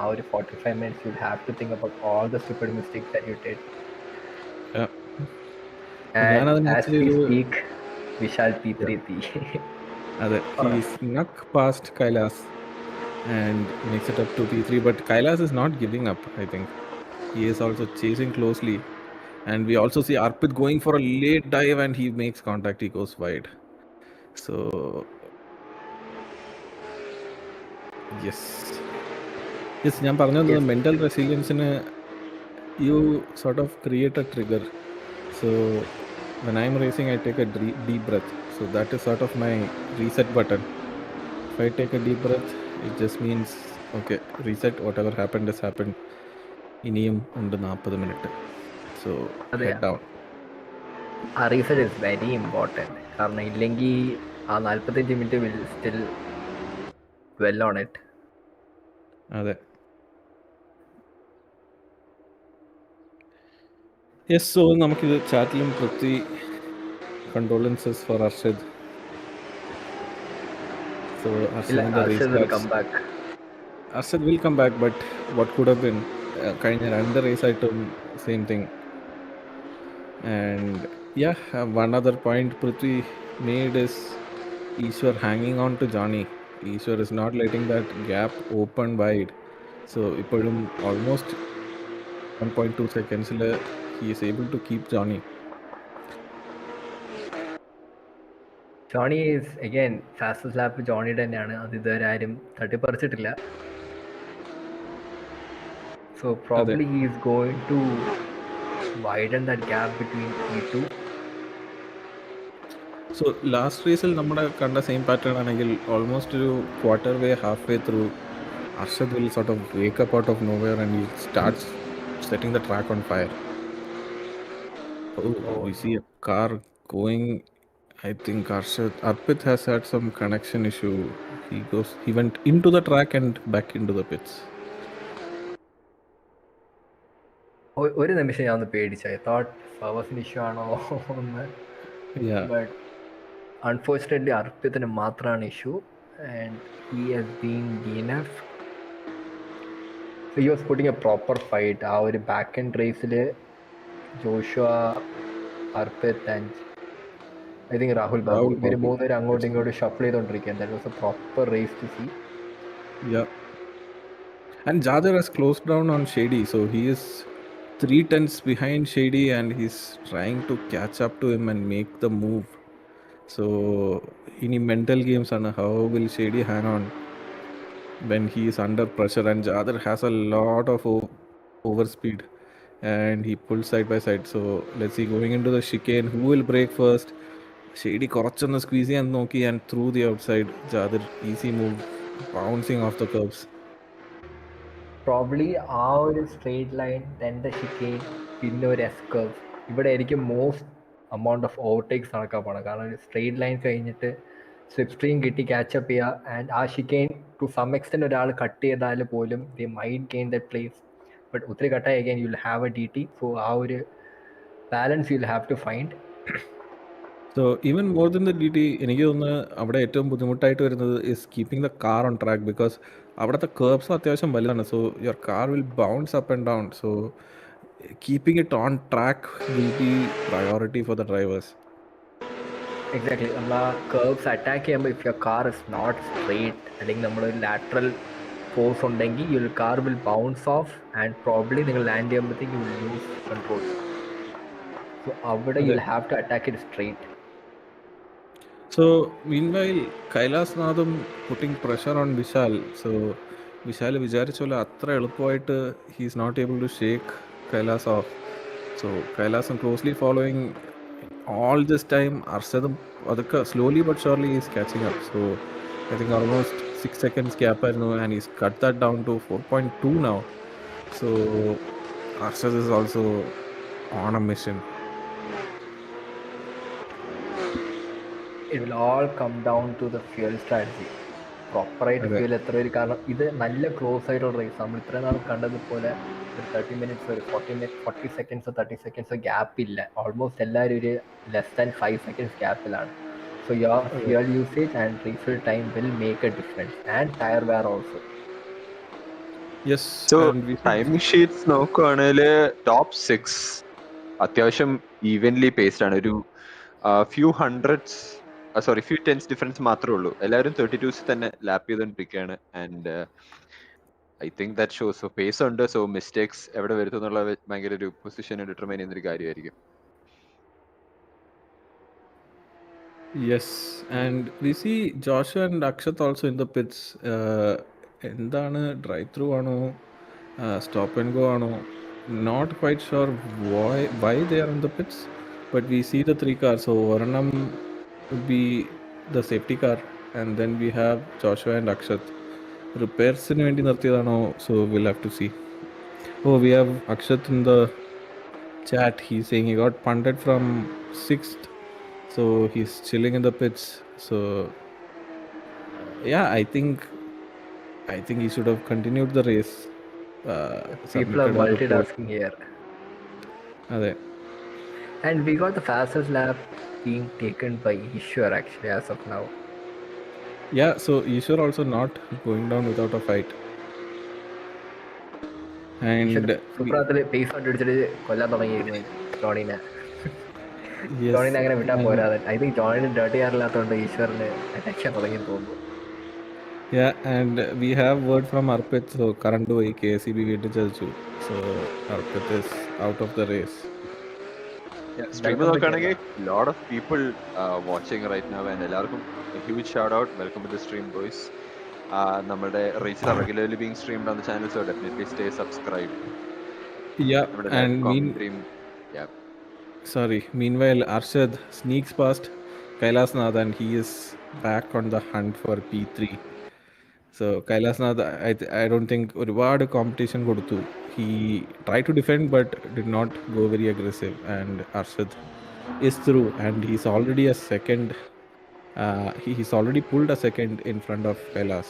Our 45 minutes you'll have to think about all the stupid mistakes that you did. Yeah. And as we speak, Vishal P3 thi. He snuck past Kailas and makes it up to P3, but Kailas is not giving up. I think he is also chasing closely, and we also see Arpit going for a late dive, and he makes contact. He goes wide. So yes, ഞാൻ പറഞ്ഞത് mental resilience you sort of create a trigger. So when I'm racing, I take a deep breath. So that is sort of my reset button. If I take a deep breath, it just means okay, reset, whatever happened has happened. ഇനിയും ഉണ്ട് 40 minute. So head down. ആ reset is very important, കാരണം ഇല്ലെങ്കിൽ ആ 45 minute will still well on it. അതെ. Yes, so നമുക്കിത് ചാറ്റിലും Prithvi condolences for Arshad. So Arshad will come back, but what could have been കഴിഞ്ഞ 2 race ആയിട്ടും same thing. And yeah, one other point Prithvi made is Ishwar hanging on to Johnny. Ishwar is not letting that gap open wide. So ippozhum almost 1.2 seconds he is able to keep Johnny. Johnny is again fastest lap ജോണിയുടെ തന്നെയാണ്. അത് ഇതുവരെ ആരും തട്ടിപ്പറിച്ചിട്ടില്ല. So probably he is going to widen that gap between P2. So last റേസിൽ നമ്മുടെ കണ്ട same pattern ആണെങ്കിൽ ഓൾമോസ്റ്റ് ഒരു quarter way half way through Arshad will sort of wake up out of nowhere and he starts setting the track on fire. We see a car going. I think Arpit has had some connection issue. He went into the track and back into the pits. ഒരു നിമിഷം ഞാൻ ഒന്ന് പേടിച്ചു. I thought സർവീസിന് issue ആണോ എന്ന്. But unfortunately അർപ്പിത്തിന് മാത്രമാണ് issue, and he has been DNF. He was putting a proper fight. ആ ഒരു ബാക്ക് എൻഡ് റേസിൽ Joshua, Arpit and I think Rahul Babu, ഇവർ മൂന്നുപേരും അങ്ങോട്ടും ഇങ്ങോട്ടും ഷഫിൾ ചെയ്തോണ്ടിരിക്കുകയാണ്. That was a proper race to see. Yeah. And Jajar has closed down on Shady, so he is 3/10 behind Shady and he's trying to catch up to him and make the move. So any mental games on how will Shady hang on when he is under pressure, and Jajar has a lot of overspeed and he pulls side by side. So let's see, going into the chicane, who will break first? Shady കുറച്ചൊന്ന് squeeze ചെയ്യാൻ നോക്കി and through the outside. Jadier easy move, bouncing off the kerbs. Probably ആ ഒരു straight line, ടെൻ്റെ ഷിക്കെയിൻ, പിന്നെ ഒരു എസ്കേർവ്, ഇവിടെ ആയിരിക്കും most amount of overtakes നടക്കാൻ പോകണം. കാരണം ഒരു സ്ട്രേറ്റ് ലൈൻ കഴിഞ്ഞിട്ട് സ്ലിപ്പ് സ്ട്രീം കിട്ടി ക്യാച്ചപ്പ് ചെയ്യുക, ആൻഡ് ആ ഷിക്കെയിൻ ടു സം എക്സ്റ്റെൻറ്റ് ഒരാൾ കട്ട് ചെയ്താൽ പോലും they might gain the place. But ഒത്തിരി കട്ടായി again you will have a DT. So ആ ഒരു balance you will have to find. So even more than the DT, എനിക്ക് തോന്നുന്നത് അവിടെ ഏറ്റവും ബുദ്ധിമുട്ടായിട്ട് വരുന്നത് is keeping the car on track. Because അവിടുത്തെ കേർബ്സും അത്യാവശ്യം വലുതാണ്. So your car will bounce up and down. So keeping it on track will be priority for the drivers. Exactly. നമ്മൾ ആ കേർബ്സ് അറ്റാക്ക് ചെയ്യുമ്പോൾ if your car is not straight, അല്ലെങ്കിൽ നമ്മളൊരു lateral force ഉണ്ടെങ്കിൽ your car will bounce off and probably നിങ്ങൾ land ചെയ്യുമ്പോഴത്തേക്ക് you will lose control. So അവിടെ you will have to attack it straight. So meanwhile, കൈലാസ്നാഥും putting pressure on Vishal. So Vishal വിചാരിച്ച പോലെ അത്ര എളുപ്പമായിട്ട് he's not able to shake Kailas off. So കൈലാസും closely following all this time. അർഷദും അതൊക്കെ slowly but surely is catching up. So I think almost 6 seconds gap ആയിരുന്നു and is cut that down to 4.2 now. So Arshad is also on a mission. It will all come down to the fuel strategy. പ്രോപ്പറായിട്ട് അതെ. Fuel എത്ര പേര്, കാരണം ഇത് നല്ല close ആയിട്ടുള്ള raise. നമ്മൾ ഇത്ര നാൾ കണ്ടതുപോലെ ഒരു 30 minutes, ഒരു 40 seconds 30 seconds ഗ്യാപ്പ് ഇല്ല. ഓൾമോസ്റ്റ് എല്ലാവരും ഒരു ലെസ് ദാൻ 5 seconds ഗ്യാപ്പിലാണ്. So your fuel usage and refill time will make a difference, and tyre wear also. Yes. So timing sheets നോക്കുവാണെങ്കിൽ ടോപ്പ് 6 അത്യാവശ്യം ഈവൻലി പേസ്ഡ് ആണ്. ഒരു few hundreds few tens difference മാത്രമേ ഉള്ളൂ. എല്ലാവരും 32s തന്നെ lap ചെയ്തുകൊണ്ടിരിക്കുകയാണ്. And I think that shows so pace ഉണ്ട്. സോ മിസ്റ്റേക്സ് എവിടെ വരുത്തും എന്നുള്ള ഭയങ്കര ഒരു പൊസിഷൻ ഡിറ്റർമൈൻ ചെയ്യുന്നൊരു കാര്യമായിരിക്കും. Yes, and we see Joshua and Akshat also in the pits. എന്താണ് ഡ്രൈവ് ത്രൂ ആണോ സ്റ്റോപ്പ് ആൻഡ് ഗോ ആണോ, not quite sure why they are in the pits, but we see the 3 cars. So ഒരെണ്ണം would be the safety car, and then we have Joshua and Akshat. റിപ്പയർസിന് വേണ്ടി നിർത്തിയതാണോ? So we'll have to see. Oh, we have Akshat in the chat. He's saying he got punted from 6th. So he's chilling in the pits. So yeah, I think he should have continued the race. People are multitasking here. അതെ. And we got the fastest lap being taken by Ishwar actually as of now. Yeah, so Ishwar also not going down without a fight. And സൂപ്രാത്തില് pace കണ്ടുപിടിച്ചിട്ട് കൊല്ലാൻ തുടങ്ങിയിരുന്നു ജോണിനെ. yes, ജോണിനെ അങ്ങനെ വിട്ടാൽ പോരാതെ. ഐ തിങ്ക് ജോണിന് ഡേർട്ടി ആറില്ലാത്തതുകൊണ്ട് ഈശ്വറിന് അറ്റാക്ക് ചെയ്യാൻ തുടങ്ങി തോന്നുന്നു. yeah, and we have word from Arpit. So current പോയി KCB വീട്ടിൽ ചതിച്ചു. So Arpit is out of the race. Stream നോക്കുകയാണെങ്കിൽ lot of people watching right now. And എല്ലാവർക്കും huge shout out. Welcome to the stream boys. നമ്മുടെ race are regularly being streamed on the channel, so definitely stay subscribe. Yeah, and meanwhile Arshad sneaks past Kailasnath and he is back on the hunt for P3. So Kailasnath, I don't think ഒരുപാട് competition കൊടുത്തു. He tried to defend but did not go very aggressive, and Arshad is through and he's already a second. He's already pulled a second in front of Kailas.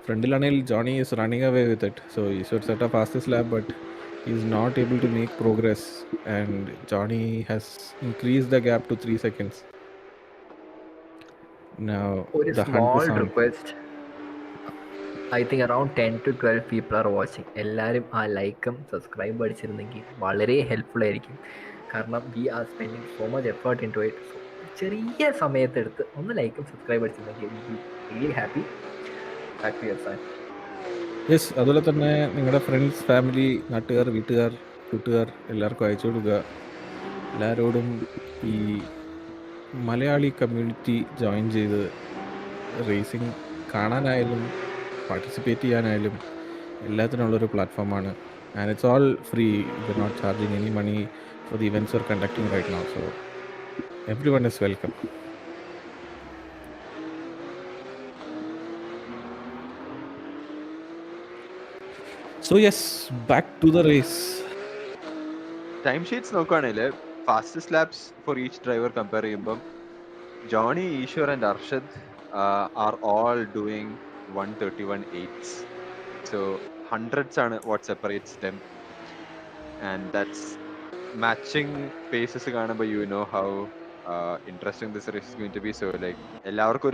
Frontilanil Johnny is running away with it. So he should set a fastest lap, but he's not able to make progress, and Johnny has increased the gap to 3 seconds. Now ഒരു the hunt small is on. Request. I think around 10 to 12 people are watching. എല്ലാവരും ആ ലൈക്കും subscribe അടിച്ചിരുന്നെങ്കിൽ വളരെ helpful ആയിരിക്കും. കാരണം we are spending so much effort in to it. So ചെറിയ സമയത്തെടുത്ത് ഒന്ന് ലൈക്കും സബ്സ്ക്രൈബ് അടിച്ചിരുന്നെങ്കിൽ really happy. Back to your side. Yes, അതുപോലെ തന്നെ നിങ്ങളുടെ ഫ്രണ്ട്സ്, ഫാമിലി, നാട്ടുകാർ, വീട്ടുകാർ, കൂട്ടുകാർ എല്ലാവർക്കും അയച്ചു കൊടുക്കുക. എല്ലാവരോടും ഈ മലയാളി കമ്മ്യൂണിറ്റി ജോയിൻ ചെയ്ത് റേസിംഗ് കാണാനായാലും പാർട്ടിസിപ്പേറ്റ് ചെയ്യാനായാലും എല്ലാത്തിനുള്ളൊരു പ്ലാറ്റ്ഫോമാണ്. And it's all free. You are not charging any money for the events are conducting right now. So Everyone is welcome. So yes, back to the race. Time sheets നോക്കുകയാണെങ്കിൽ fastest laps for each driver compare ചെയ്യുമ്പം Johnny, Eshwar and Arshad are all doing 1:31.8. So hundreds ആണ് what separates them, and that's matching paces കാണുമ്പോൾ U know how interesting this race is going to be. So like എല്ലാവർക്കും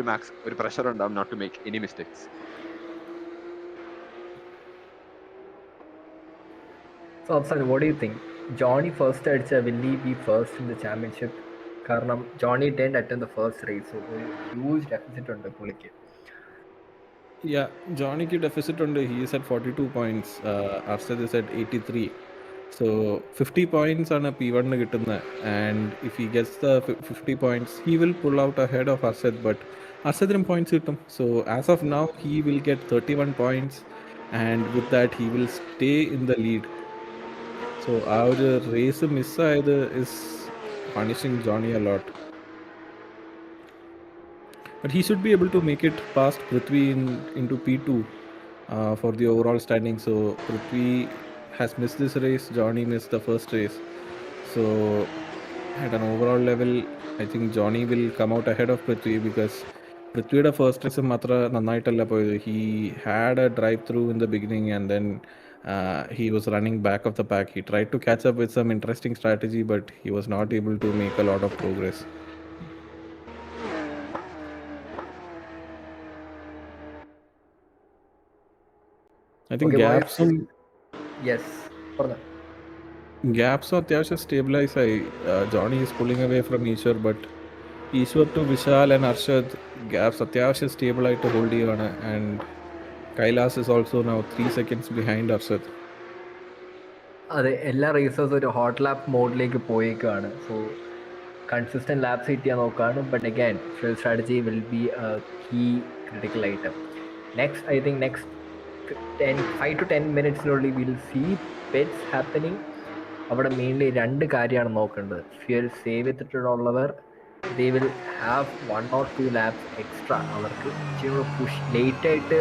ഒരു pressure ഉണ്ടാവും not to make any mistakes. So, Afsan, what do you think? Johnny first അടിച്ച will he be first in the championship? കാരണം Johnny didn't attend the first race, so ഒരു huge deficit ഉണ്ട് പുള്ളിക്ക്. Yeah, Johnny ki deficit on he is at 42 points. Arshad is at 83. So 50 points on a P1 kittunna, and if he gets the 50 points, he will pull out ahead of Arshad. But Arshadin points kittum. So as of now, he will get 31 points, and with that, he will stay in the lead. So our race miss is punishing Johnny a lot. But he should be able to make it past Prithvi into P2 for the overall standing. So Prithvi has missed this race, Johnny missed the first race. So at an overall level, I think Johnny will come out ahead of Prithvi because Prithvi's first race matra nannaitalla poyadu. He had a drive through in the beginning and then he was running back of the pack. He tried to catch up with some interesting strategy, but he was not able to make a lot of progress. I think Okay, gaps yes പറഞ്ഞു. അത്യാവശ്യം stabilise ആയി. Johnny is pulling away from Eshwar, but Eshwar to Vishal and Arshad gaps അത്യാവശ്യം stable ആയിട്ട് hold ചെയ്യുവാണ്. And Kailas is also now 3 seconds behind Arshad. അതെ, എല്ലാ റേസേഴ്സും ഒരു hot lap മോഡിലേക്ക് പോയേക്കാണ്. സോ കൺസിസ്റ്റൻറ്റ് ലാപ്സ് കിട്ടിയാൽ നോക്കുകയാണ്. But again fuel strategy will be a key critical item. Next I think next 5 to 10 മിനിറ്റ്സിനുള്ളിൽ വിൽ സീ പെറ്റ്സ് ഹാപ്പനിങ്. അവിടെ mainly 2 കാര്യമാണ് നോക്കേണ്ടത്. ഫ്യൂൽ സേവ് ചെയ്തിട്ടുള്ളവർ they will have 1 or 2 laps extra. അവർക്ക് ഇച്ചിരി push ലേറ്റായിട്ട്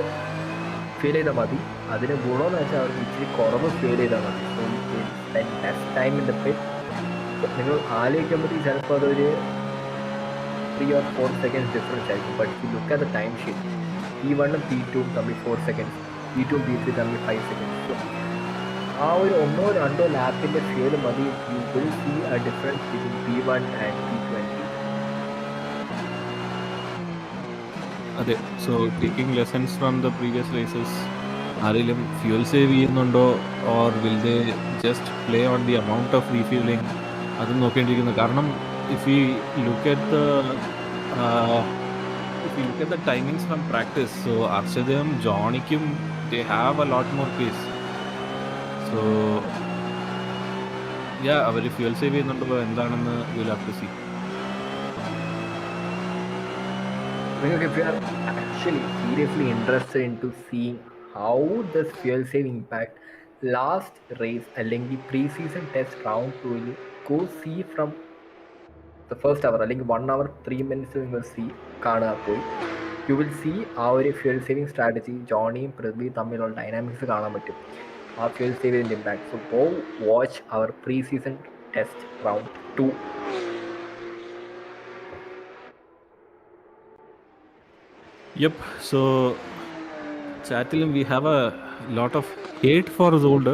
ഫ്യൂൽ ചെയ്താൽ മതി. അതിന് ഗുണമെന്ന് വെച്ചാൽ അവർക്ക് ഇച്ചിരി കുറവ് ഫ്യൂൽ ചെയ്താൽ മതി. So less time in the pet. നിങ്ങൾ ആലോചിക്കുമ്പോഴത്തേക്ക് ചിലപ്പോൾ അതൊരു 3 or 4 seconds ഡിഫറൻസ് ആയിരിക്കും. But you look at the time sheet, P1 P2 തമ്മിൽ 4 seconds, P2 P3 തമ്മിൽ 5 seconds. സോ ആ ഒരു 1-2 ലാപ്പിൻ്റെ ഫ്യൂൽ മതി. You will see a difference between P1 and P2 and P3. അതെ, so taking lessons from the previous races, ആരെങ്കിലും fuel save ചെയ്യുന്നുണ്ടോ or will they just play on the amount of refuelling, അതും നോക്കേണ്ടിയിരിക്കുന്നു. കാരണം if you look at the timings from practice, so അർഷദും ജോണിക്കും they have a lot more pace. So yeah, അവർ fuel save ചെയ്യുന്നുണ്ടോ എന്താണെന്ന് will have to see. If you are actually seriously interested into seeing how this fuel save impact last race അല്ലെങ്കിൽ pre-season test round 2 go see from the first hour അല്ലെങ്കിൽ 1 hour 3 minutes നിങ്ങൾ see കാണുക. പോയി U will see ആ ഒരു fuel saving strategy ജോണിയും പൃഥ്വി തമ്മിലുള്ള dynamics കാണാൻ പറ്റും, ആ ഫ്യൂൽ സേവിങ്ങിൻ്റെ impact. So go watch our pre-season test round 2. Yep, so ചാറ്റിലും we have a lot of hate for ZOLDER.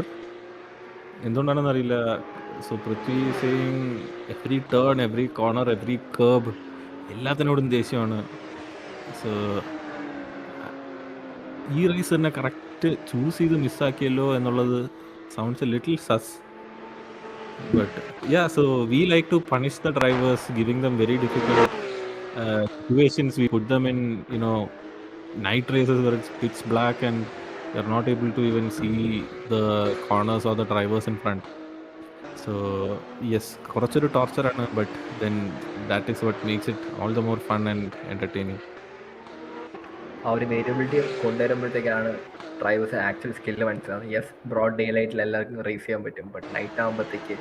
എന്തുകൊണ്ടാണെന്ന് അറിയില്ല. So Prithvi saying every turn, every corner, every kerb എല്ലാത്തിനോടും ദേഷ്യമാണ്. സോ ഈ റേസ് തന്നെ കറക്റ്റ് ചൂസ് ചെയ്ത് മിസ്സാക്കിയല്ലോ എന്നുള്ളത് sounds a little sus. But yeah, so we like to punish the drivers, giving them very difficult situations. We put them in, night races where it's pitch black and you're not able to even see the corners or the drivers in front. So yes, korachuru torture aanu, but then that is what makes it all the more fun and entertaining. ആ ഒരു variability കൊണ്ടുവരുമ്പോഴത്തേക്കാണ് drivers actual skill മനസ്സിലാവുന്നത്. Yes, broad day ലൈറ്റിൽ എല്ലാവർക്കും raise ചെയ്യാൻ പറ്റും, but night ആകുമ്പോഴത്തേക്ക്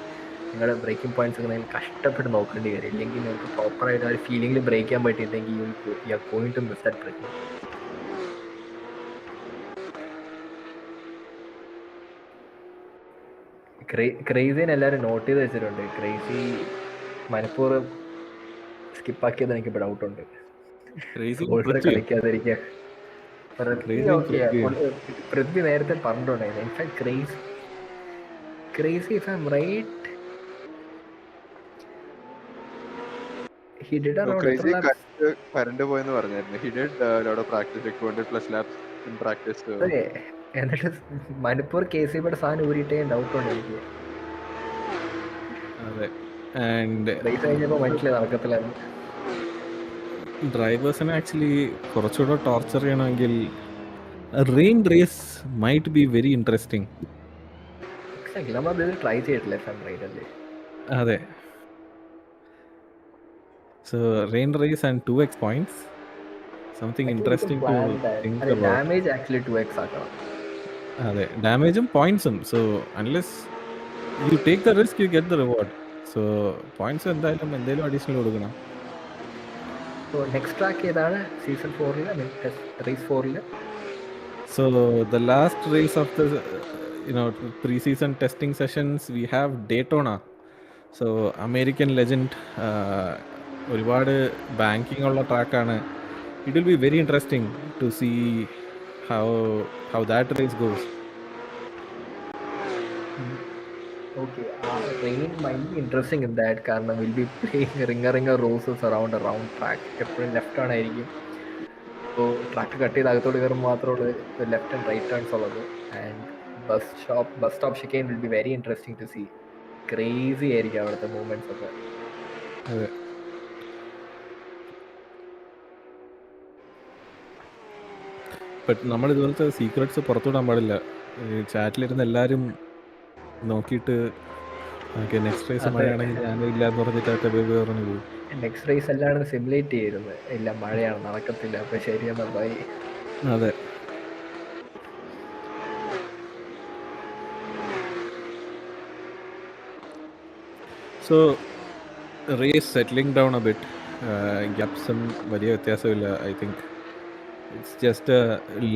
നിങ്ങളുടെ breaking points ഒക്കെ നിങ്ങൾ കഷ്ടപ്പെട്ട് നോക്കേണ്ടി വരും. ഇല്ലെങ്കിൽ നിങ്ങൾക്ക് പ്രോപ്പറായിട്ട് ആ ഒരു ഫീലിംഗിൽ ബ്രേക്ക് ചെയ്യാൻ പറ്റിയില്ലെങ്കിൽ you are going to miss that braking. ക്രേസിനെ എല്ലാവരും നോട്ട് ചെയ്ത് വെച്ചിട്ടുണ്ട്. ക്രേസി മനഃപൂർവ്വം സ്കിപ്പാക്കിയത് എനിക്ക് ഡൗട്ട് ഉണ്ട്. കളിക്കാതിരിക്കുക. പൃഥ്വി നേരത്തെ പറഞ്ഞിട്ടുണ്ടായിരുന്നു. In fact crazy if I am right he did around crazy current പോയെന്ന് പറഞ്ഞായിരുന്നു. he did a lot of practice, like 200+ laps in practice. എന്നിട്ട് മണിപ്പൂർ KCBയുടെ സാധനം ഊരിയിട്ടേ ഡൗട്ട് ഉണ്ട് എനിക്ക്. അതെ, ആൻഡ് റേസ് കഴിഞ്ഞപ്പോൾ മനസ്സിലായി നടക്കത്തില്ലായിരുന്നു. ഡ്രൈവേഴ്സിനെ ആക്ച്വലി കുറച്ചുകൂടെ ടോർച്ചർ ചെയ്യണമെങ്കിൽ rain race might be very interesting. നമ്മളത് ട്രൈ ചെയ്തിട്ടില്ല റൈഡ് അല്ലേ? അതെ, so rain race and 2x points, something interesting to think about. Damage actually 2x ആക്കണം. അതെ, ഡാമേജും പോയിന്റ്സും. So unless you take the risk you get the reward. So points എന്തായാലും എന്തെങ്കിലും അഡീഷണൽ കൊടുക്കണം. സോ നെക്സ്റ്റ് ട്രാക്ക് ഏതാണ് season 4 race 4? So the last race of the pre-season testing sessions, we have Daytona. So American legend, ഒരുപാട് banking ഉള്ള ട്രാക്കാണ്. It will be very interesting to see how that race goes. Okay, rain might be interesting in that കാരണം we'll be playing ringer roses around a round track. എപ്പോഴും left ആണ് ആയിരിക്കും. അപ്പോൾ track cut ചെയ്ത് അകത്തോട് കയറുമ്പോൾ മാത്രമുള്ള ലെഫ്റ്റ് ആൻഡ് റൈറ്റ് ടേൺസ് ഉള്ളത്. And bus stop chicane will be very interesting to see. Crazy ആയിരിക്കും അവിടുത്തെ മൂവ്മെന്റ്സ് ഒക്കെ. അതെ, ബട്ട് നമ്മൾ ഇതുപോലത്തെ സീക്രട്സ് പുറത്തുവിടാൻ പാടില്ല. ചാറ്റിലിരുന്ന് എല്ലാവരും നോക്കിയിട്ട് നെക്സ്റ്റ് റേസ് മഴയാണെങ്കിൽ ഞാനും ഇല്ല എന്ന് പറഞ്ഞിട്ട് പറഞ്ഞു പോകും. നെക്സ്റ്റ് റേസ് എല്ലാവരും സിമുലേറ്റ് ചെയ്തിരുന്നത്. ഇല്ല മഴയാണ് നടക്കത്തില്ല, അപ്പൊ ശരിയെന്നാ ബൈ. അതെ, so race settling down a bit. ഗ്യാപ്സും വലിയ വ്യത്യാസമില്ല. I think it's just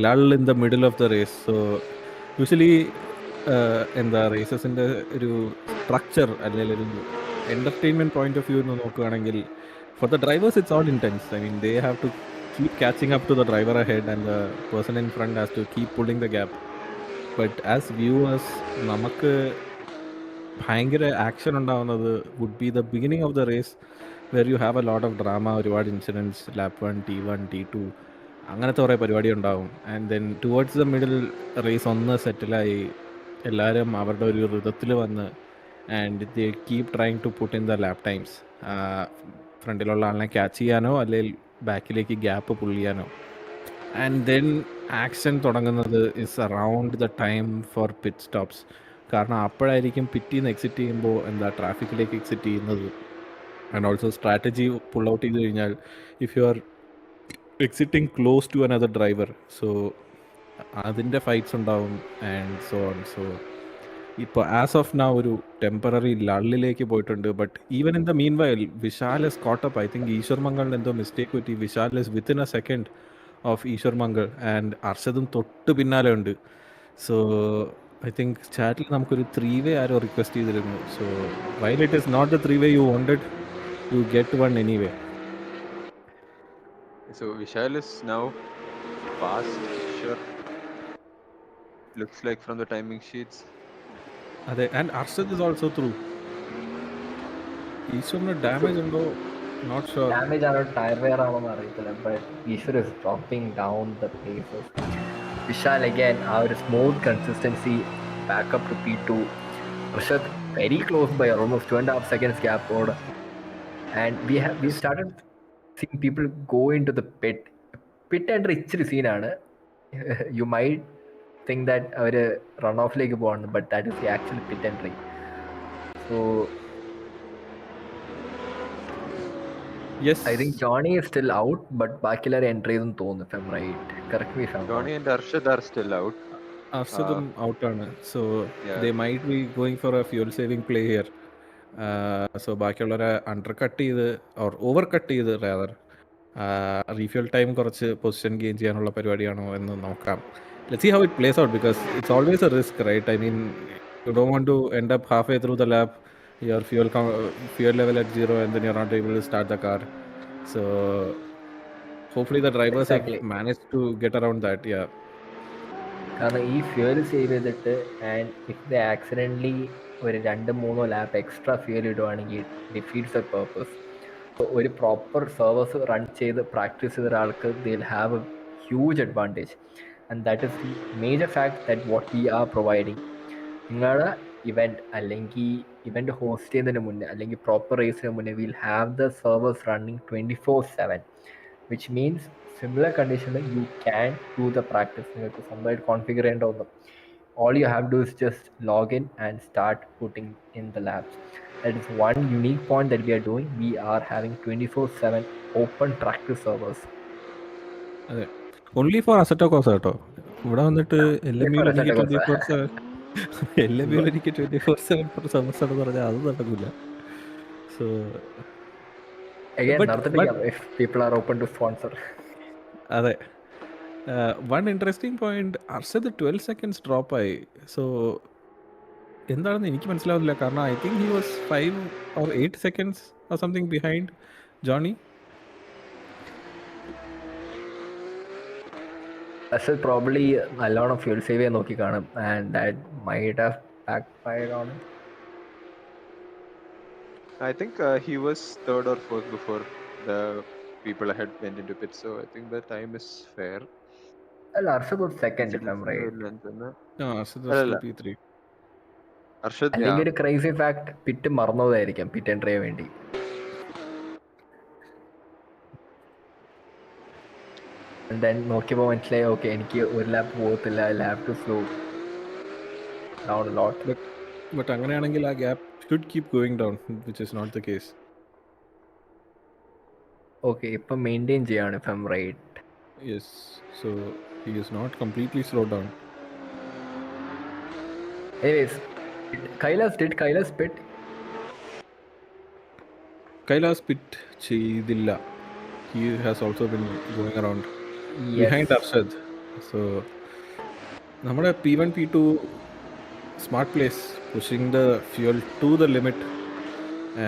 lull in the middle of the race. So usually എന്താ റേസസിൻ്റെ ഒരു സ്ട്രക്ചർ അല്ലെങ്കിൽ ഒരു എൻ്റർടൈൻമെൻറ്റ് പോയിന്റ് ഓഫ് വ്യൂ എന്ന് നോക്കുകയാണെങ്കിൽ, for the drivers it's all intense. I mean, they have to keep catching up to the driver ahead and the person in front has to keep pulling the gap. But as viewers, നമുക്ക് ഭയങ്കര action ഉണ്ടാവുന്നത് would be the beginning of the race where you have a lot of drama, ഒരുപാട് incidents, lap 1, T1, T2, അങ്ങനത്തെ കുറേ പരിപാടി ഉണ്ടാവും. And then towards the middle race ഒന്ന് സെറ്റിലായി എല്ലാവരും അവരുടെ ഒരു ഋതത്തിൽ വന്ന് and they keep trying to put in the lap times. ഫ്രണ്ടിലുള്ള ആളിനെ ക്യാച്ച് ചെയ്യാനോ അല്ലെങ്കിൽ ബാക്കിലേക്ക് ഗ്യാപ്പ് പുള്ള് ചെയ്യാനോ. ആൻഡ് ദെൻ ആക്ഷൻ തുടങ്ങുന്നത് is around the time for pit stops. കാരണം അപ്പോഴായിരിക്കും പിറ്റിൽ നിന്ന് എക്സിറ്റ് ചെയ്യുമ്പോൾ ട്രാഫിക്കിലേക്ക് എക്സിറ്റ് ചെയ്യുന്നത്. And also strategy pull out ചെയ്ത് കഴിഞ്ഞാൽ if you are exiting close to another driver, so അതിൻ്റെ ഫൈറ്റ്സ് ഉണ്ടാവും ആൻഡ് സോ ഓൺ. സോ ഇപ്പോൾ ആസ് ഓഫ് നൗ ഒരു ടെമ്പററി ലള്ളിലേക്ക് പോയിട്ടുണ്ട്. But even in the meanwhile Vishal is caught up. I think Eshwar മംഗളിന് എന്തോ മിസ്റ്റേക്ക് പറ്റി. Vishal is within a second of Eshwar Mangal and അർഷദും തൊട്ട് പിന്നാലെ ഉണ്ട്. സോ ഐ തിങ്ക് ചാറ്റിൽ നമുക്കൊരു 3-way ആരോ റിക്വസ്റ്റ് ചെയ്തിരുന്നു. So while it is not the 3-way you wanted, you get one anyway. So Vishal is now fast, sure. Looks like from the timing sheets. അതെ, and Arshad is also through. ഈശ്വറിന് damage ഉണ്ടോ not sure. Damage ആണോ tyre wear ആണോ എന്ന് അറിയത്തില്ല. But Eshwar is dropping down the paces. Vishal again ആ ഒരു smooth consistency back up to P2. Arshad very close by almost 2.5 seconds ഗ്യാപ്പോട്. And we started seeing people go into the pit entry ഇച്ചിരി സീനാണ്. You might think that അവർ run ഓഫിലേക്ക് പോകണം, but that is the actual pit entry. So I think Johnny is still out, but ബാക്കിയുള്ളവർ entry ചെയ്തെന്ന് തോന്നുന്നു. If I'm right, correct me if I'm wrong. Johnny and Arshad are still out. അർഷദും ഔട്ടാണ്. So they might be going for a fuel saving play here. So ബാക്കിയുള്ളവരെ under cut ചെയ്ത് or over cut ചെയ്ത് rather refuel time കുറച്ച് position gain ചെയ്യാനുള്ള പരിപാടിയാണോ എന്ന് നോക്കാം. Let's see how it plays out because it's always a risk, right? I mean, you don't want to end up half way through the lap, your fuel level at 0 and then you're not able to start the car. So hopefully the drivers Exactly. have managed to get around that. Yeah. കാരണം ഈ fuel save ചെയ്തിട്ട് and if the accidentally ഒരു 2-3 lap extra fuel ഇടുവാണെങ്കിൽ defeats the purpose. ഒരു proper service run ചെയ്ത് practice ചെയ്ത ഒരാൾക്ക് they'll have a huge advantage and that is the major fact that what we are providing. നിങ്ങളുടെ event അല്ലെങ്കിൽ event host ചെയ്യുന്നതിന് മുന്നേ അല്ലെങ്കിൽ പ്രോപ്പർ റേസിന് മുന്നേ will have the servers running 24/7, which means similar കണ്ടീഷനിൽ you can do the practice. നിങ്ങൾക്ക് സ്വന്തമായിട്ട് കോൺഫിഗർ ചെയ്യേണ്ട ഒന്നും. All you have to do is just log in and start putting in the labs. That is one unique point that we are doing. We are having 24/7 open practice servers. അതെ, only four അസറ്റോ Kosa കേട്ടോ. ഇവിടെ വന്നിട്ട് LMU എനിക്ക് 24/7 LMU എനിക്ക് 24/7 service ആണെന്ന് പറഞ്ഞാൽ അത് നടക്കില്ല. സോ Again, But- നടത്തിപ്പിക്കാം if people are open to sponsor. അതെ. One interesting point, Arshad 12 seconds drop ആയി. സോ എന്താണെന്ന് എനിക്ക് മനസ്സിലാവുന്നില്ല. കാരണം I think he was 5 or 8 seconds or something behind Johnny. Asad probably നല്ലോണം ഫ്യൂൽ സേവ് ചെയ്യാൻ നോക്കി കാണും and that might have backfired on him. I think he was third or fourth before the people ahead went into pit, so I think the time is fair. അല്ല, Arshad was second if I'm right. Arshad അല്ലല്ല. P3. Arshad, അല്ലെങ്കിൽ yeah. ഒരു crazy fact pit മറന്നതായിരിക്കാം pit entry ചെയ്യാൻ വേണ്ടി. And then നോക്കിയപ്പോൾ മനസ്സിലായി okay എനിക്ക് ഒരു ലാപ്പ് പോകത്തില്ല, I have to slow down a lot. But അങ്ങനെയാണെങ്കിൽ ആ gap should keep going down, which is not the case. Okay, ഇപ്പം മെയിൻറ്റെയിൻ ചെയ്യാണ് if I am right. Yes, so he is not completely slow down. Anyways, Kailas pit. Kailas pit ചെയ്തില്ല. He has also been going around behind Arshad. So നമ്മുടെ P1 P2 smart place, pushing the fuel to the limit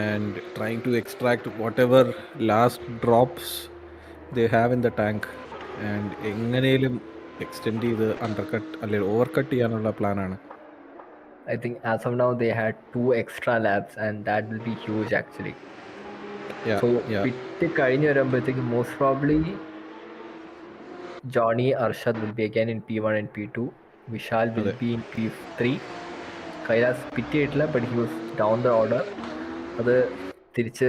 and trying to extract whatever last drops they have in the tank and എങ്ങനെയും extend ചെയ്ത് undercut അല്ലെങ്കിൽ ഓവർകട്ട് ചെയ്യാനുള്ള പ്ലാനാണ്. I think as of now they had 2 extra laps and that will be huge actually. So pit കഴിഞ്ഞ് വരുമ്പോഴത്തേക്ക് most probably Johnny Arshad will be again in P1 and P2. Vishal will be in P3. Kailas pit ചെയ്തിട്ടില്ല, but he was down the order. അത് തിരിച്ച്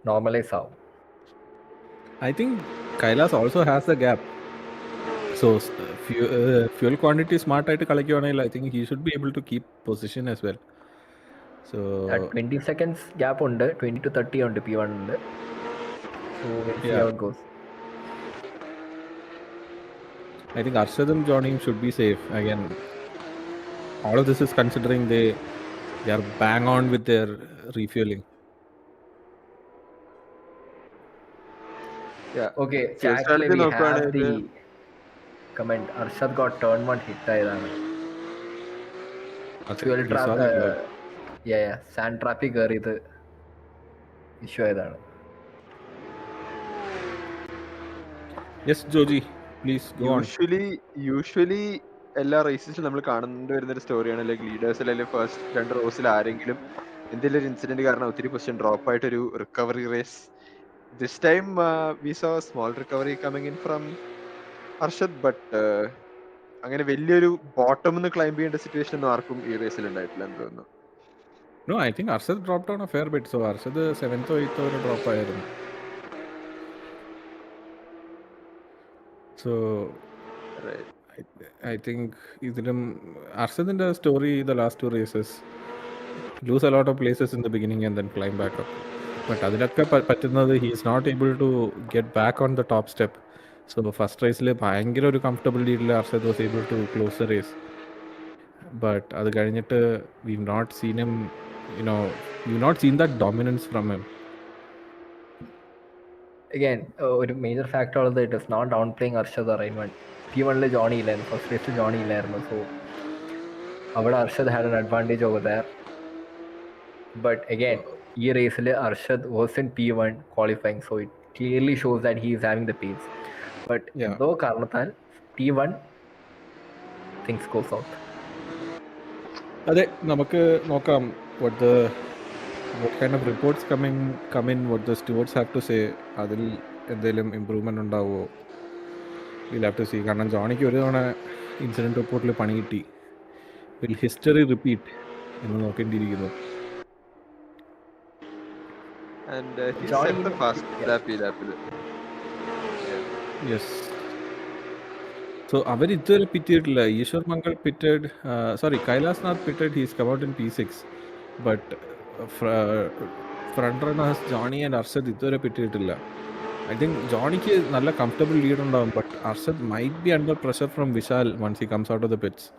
normalise ആവും. I think Kailas also has the gap. So fuel quantity smart ആയിട്ട് കളിക്കുവാണെങ്കിൽ I think he should be able to keep position as well. So 20 seconds gap ഉണ്ട്, 20 to 30 ഉണ്ട് P1 ഉണ്ട്. So we'll see how it goes. I think Arshad and Johnny should be safe. Again, all of this is considering they are bang on with their refueling. Yeah. Okay, Fuel chat strategy we have നോക്കുകയാണെങ്കിൽ the comment. Arshad got turn 1 hit ആയതാണ്. Fuel You trap, saw that, right? Sand ട്രാപ്പിൽ കയറിയത് issue ആയതാണ്. Yes, Joji, please go on. Usually എല്ലാ റേസിലും നമ്മൾ കാണേണ്ടി വരുന്ന ഒരു സ്റ്റോറിയാണ്, ലൈക്ക് ലീഡേഴ്സ് അല്ലെങ്കിൽ ഫസ്റ്റ് 2 റോസിൽ ആരെങ്കിലും എന്തെങ്കിലും ഒരു ഇൻസിഡന്റ് കാരണം ഒത്തിരി പൊസിഷൻ ഡ്രോപ്പ് ആയിട്ട് ഒരു recovery race. This time we saw small recovery coming in from Arshad, but അങ്ങനെ വലിയൊരു ബോട്ടം നിന്ന് ക്ലൈംബ് ചെയ്യേണ്ട സിറ്റുവേഷൻ ഒന്നും ആർക്കും ഈ റേസിൽ ഉണ്ടായിട്ടില്ല എന്ന് തോന്നുന്നു. No, I think Arshad dropped down a fair bit. So Arshad 7th or 8th ഒരു ഡ്രോപ്പ് ആയിരുന്നു. So Right. I think ഇതിലും അർഷദിന്റെ story the last 2 races lose a lot of places in the beginning and then climb back up. But അതിലൊക്കെ പറ്റുന്നത് he is not able to get back on the top step. So first റേസിൽ ഭയങ്കര ഒരു comfortable ലീഡിൽ Arshad was able to close the race. But അത് കഴിഞ്ഞിട്ട് we've not seen him you've not seen that dominance from him. Again, ഒരു major factor ഉള്ളത് it is not down playing Arshad അറൈൻമെന്റ്. P1 Johnny ഇല്ലായിരുന്നു, ഫസ്റ്റ് റേസിൽ ജോണി ഇല്ലായിരുന്നു. So അവിടെ Arshad had an advantage over there. But again, ഈ റേസിൽ Arshad was in P1 qualifying, so it clearly shows that he is having the pace. But Yeah. എന്തോ കാരണത്താൽ P1 things go south. അതെ, നമുക്ക് നോക്കാം what kind of reports come in, what the stewards have to say. അതിൽ എന്തെങ്കിലും improvement ഉണ്ടാവുമോ, we'll have to see. കാരണം ജോണിക്ക് ഒരു തവണ ഇൻസിഡന്റ് റിപ്പോർട്ടിൽ പണി കിട്ടി. വിൽ ഹിസ്റ്ററി റിപ്പീറ്റ് എന്ന് നോക്കേണ്ടിയിരിക്കുന്നു. And he Johnny set the in- fast yeah. lap. Yes. So അവർ ഇതുവരെ പിറ്റ് ചെയ്തിട്ടില്ല. Ishwar Mangal pitted, Kailash Nath pitted, he's come out in P6. But front runners Johnny and Arshad ഇതുവരെ പിറ്റ് ചെയ്തിട്ടില്ല. ഐ തിങ്ക് ജോണിക്ക് നല്ല കംഫർട്ടബിൾ ലീഡ് ഉണ്ടാവും, but Arshad might be under pressure from Vishal once he comes out of the pits.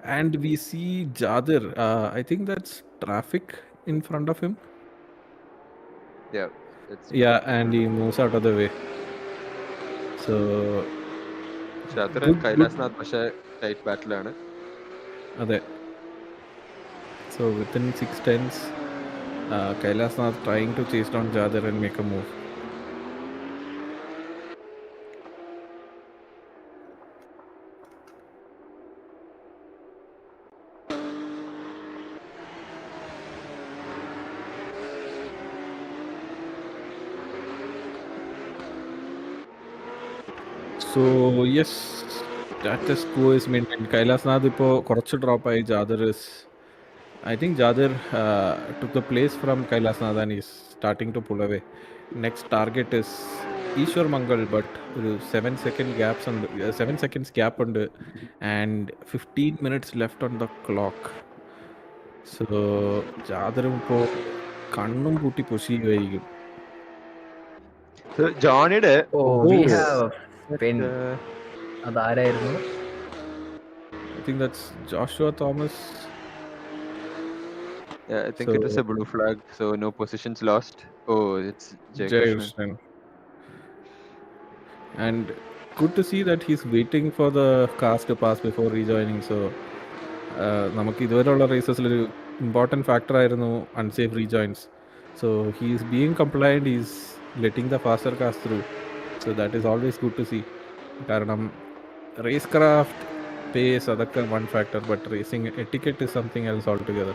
And we see ജാദിർ, I think that's traffic in front of him. Yeah, it's And he moves out of the way. So Shatir good- and Kailas Nath പക്ഷേ tight ബാറ്റിലാണ്. അതെ. So within 6 tenths, Kailas Nath trying to chase down Jadar and make a move. So yes, status quo is maintained. Kailas Nath ഇപ്പോൾ കുറച്ച് ഡ്രോപ്പായി. Jadar is, I think Jadar took the place from Kailas Nath and is starting to pull away. Next target is Ishwar Mangal, but ഒരു 7 seconds gap ഉണ്ട് and 15 minutes left on the clock. So Jadar ഇപ്പോൾ കണ്ണും പൂട്ടി push ചെയ്യുമായിരിക്കും. ജോണിയുടെ we have been അതാരായിരുന്നു? I think that's Joshua Thomas. Yeah, I think it was a blue flag, so no positions lost. Oh, it's Jay Jay Krishnan. Krishnan. And good to see that he's waiting for the cars to pass before rejoining. So നമുക്ക് ഇതുവരെയുള്ള റേസസിൽ ഒരു important factor ആയിരുന്നു unsafe rejoins. So he's being compliant, he's letting the faster cars through. So that is always good to see. കാരണം racecraft, pace, അതൊക്കെ one factor, but racing etiquette is something else altogether.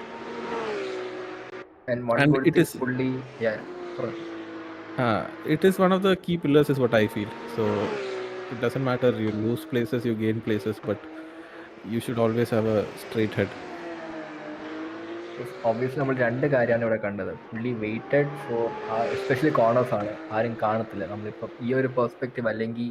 And one And good it thing is- fully, yeah. It is one of the key pillars is what I feel. So it doesn't matter, you lose places, you gain places, but you should always have a straight head. Obviously നമ്മൾ രണ്ട് കാര്യമാണ് ഇവിടെ കണ്ടത്. Fully waited for, especially corners ആണ്, ആരും കാണത്തില്ല. നമ്മളിപ്പം ഈ ഒരു പെർസ്പെക്റ്റീവ് അല്ലെങ്കിൽ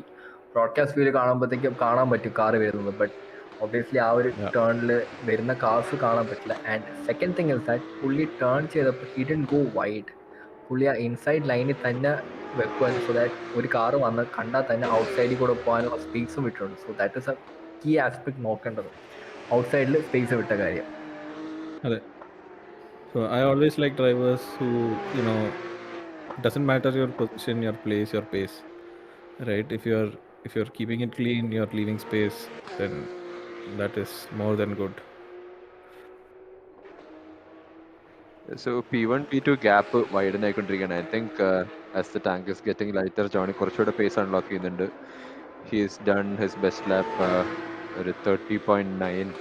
ബ്രോഡ്കാസ്റ്റ് വ്യൂവിൽ കാണുമ്പോഴത്തേക്കും കാണാൻ പറ്റും കാറ് വരുന്നത്, ബട്ട് ഒബ്വിയസ്ലി ആ ഒരു ടേണിൽ വരുന്ന കാർസ് കാണാൻ പറ്റില്ല. And second thing is that പുള്ളി ടേൺ ചെയ്തപ്പോൾ ഹി ഡിഡ്ന്റ് ഗോ വൈഡ്. പുള്ളി ആ ഇൻസൈഡ് ലൈനിൽ തന്നെ വെക്കുവാൻ, സോ ദാറ്റ് ഒരു കാറ് വന്ന് കണ്ടാൽ തന്നെ ഔട്ട് സൈഡിൽ കൂടെ പോകാനുള്ള സ്പേസും വിട്ടിട്ടുണ്ട്. So that is a key aspect നോക്കേണ്ടത്, ഔട്ട് സൈഡിൽ സ്പേസ് വിട്ട കാര്യം. അതെ. So I always like drivers who, doesn't matter your position, your place, your pace, right? If you're keeping it clean, you're leaving space, then that is more than good. So P1 P2 gap widen ആയിക്കൊണ്ടിരിക്കുകയാണ്. I think as the tank is getting lighter, Johnny കുറച്ചുകൂടെ pace unlock ചെയ്യുന്നുണ്ട്. He has done his best lap ഒരു 30.9.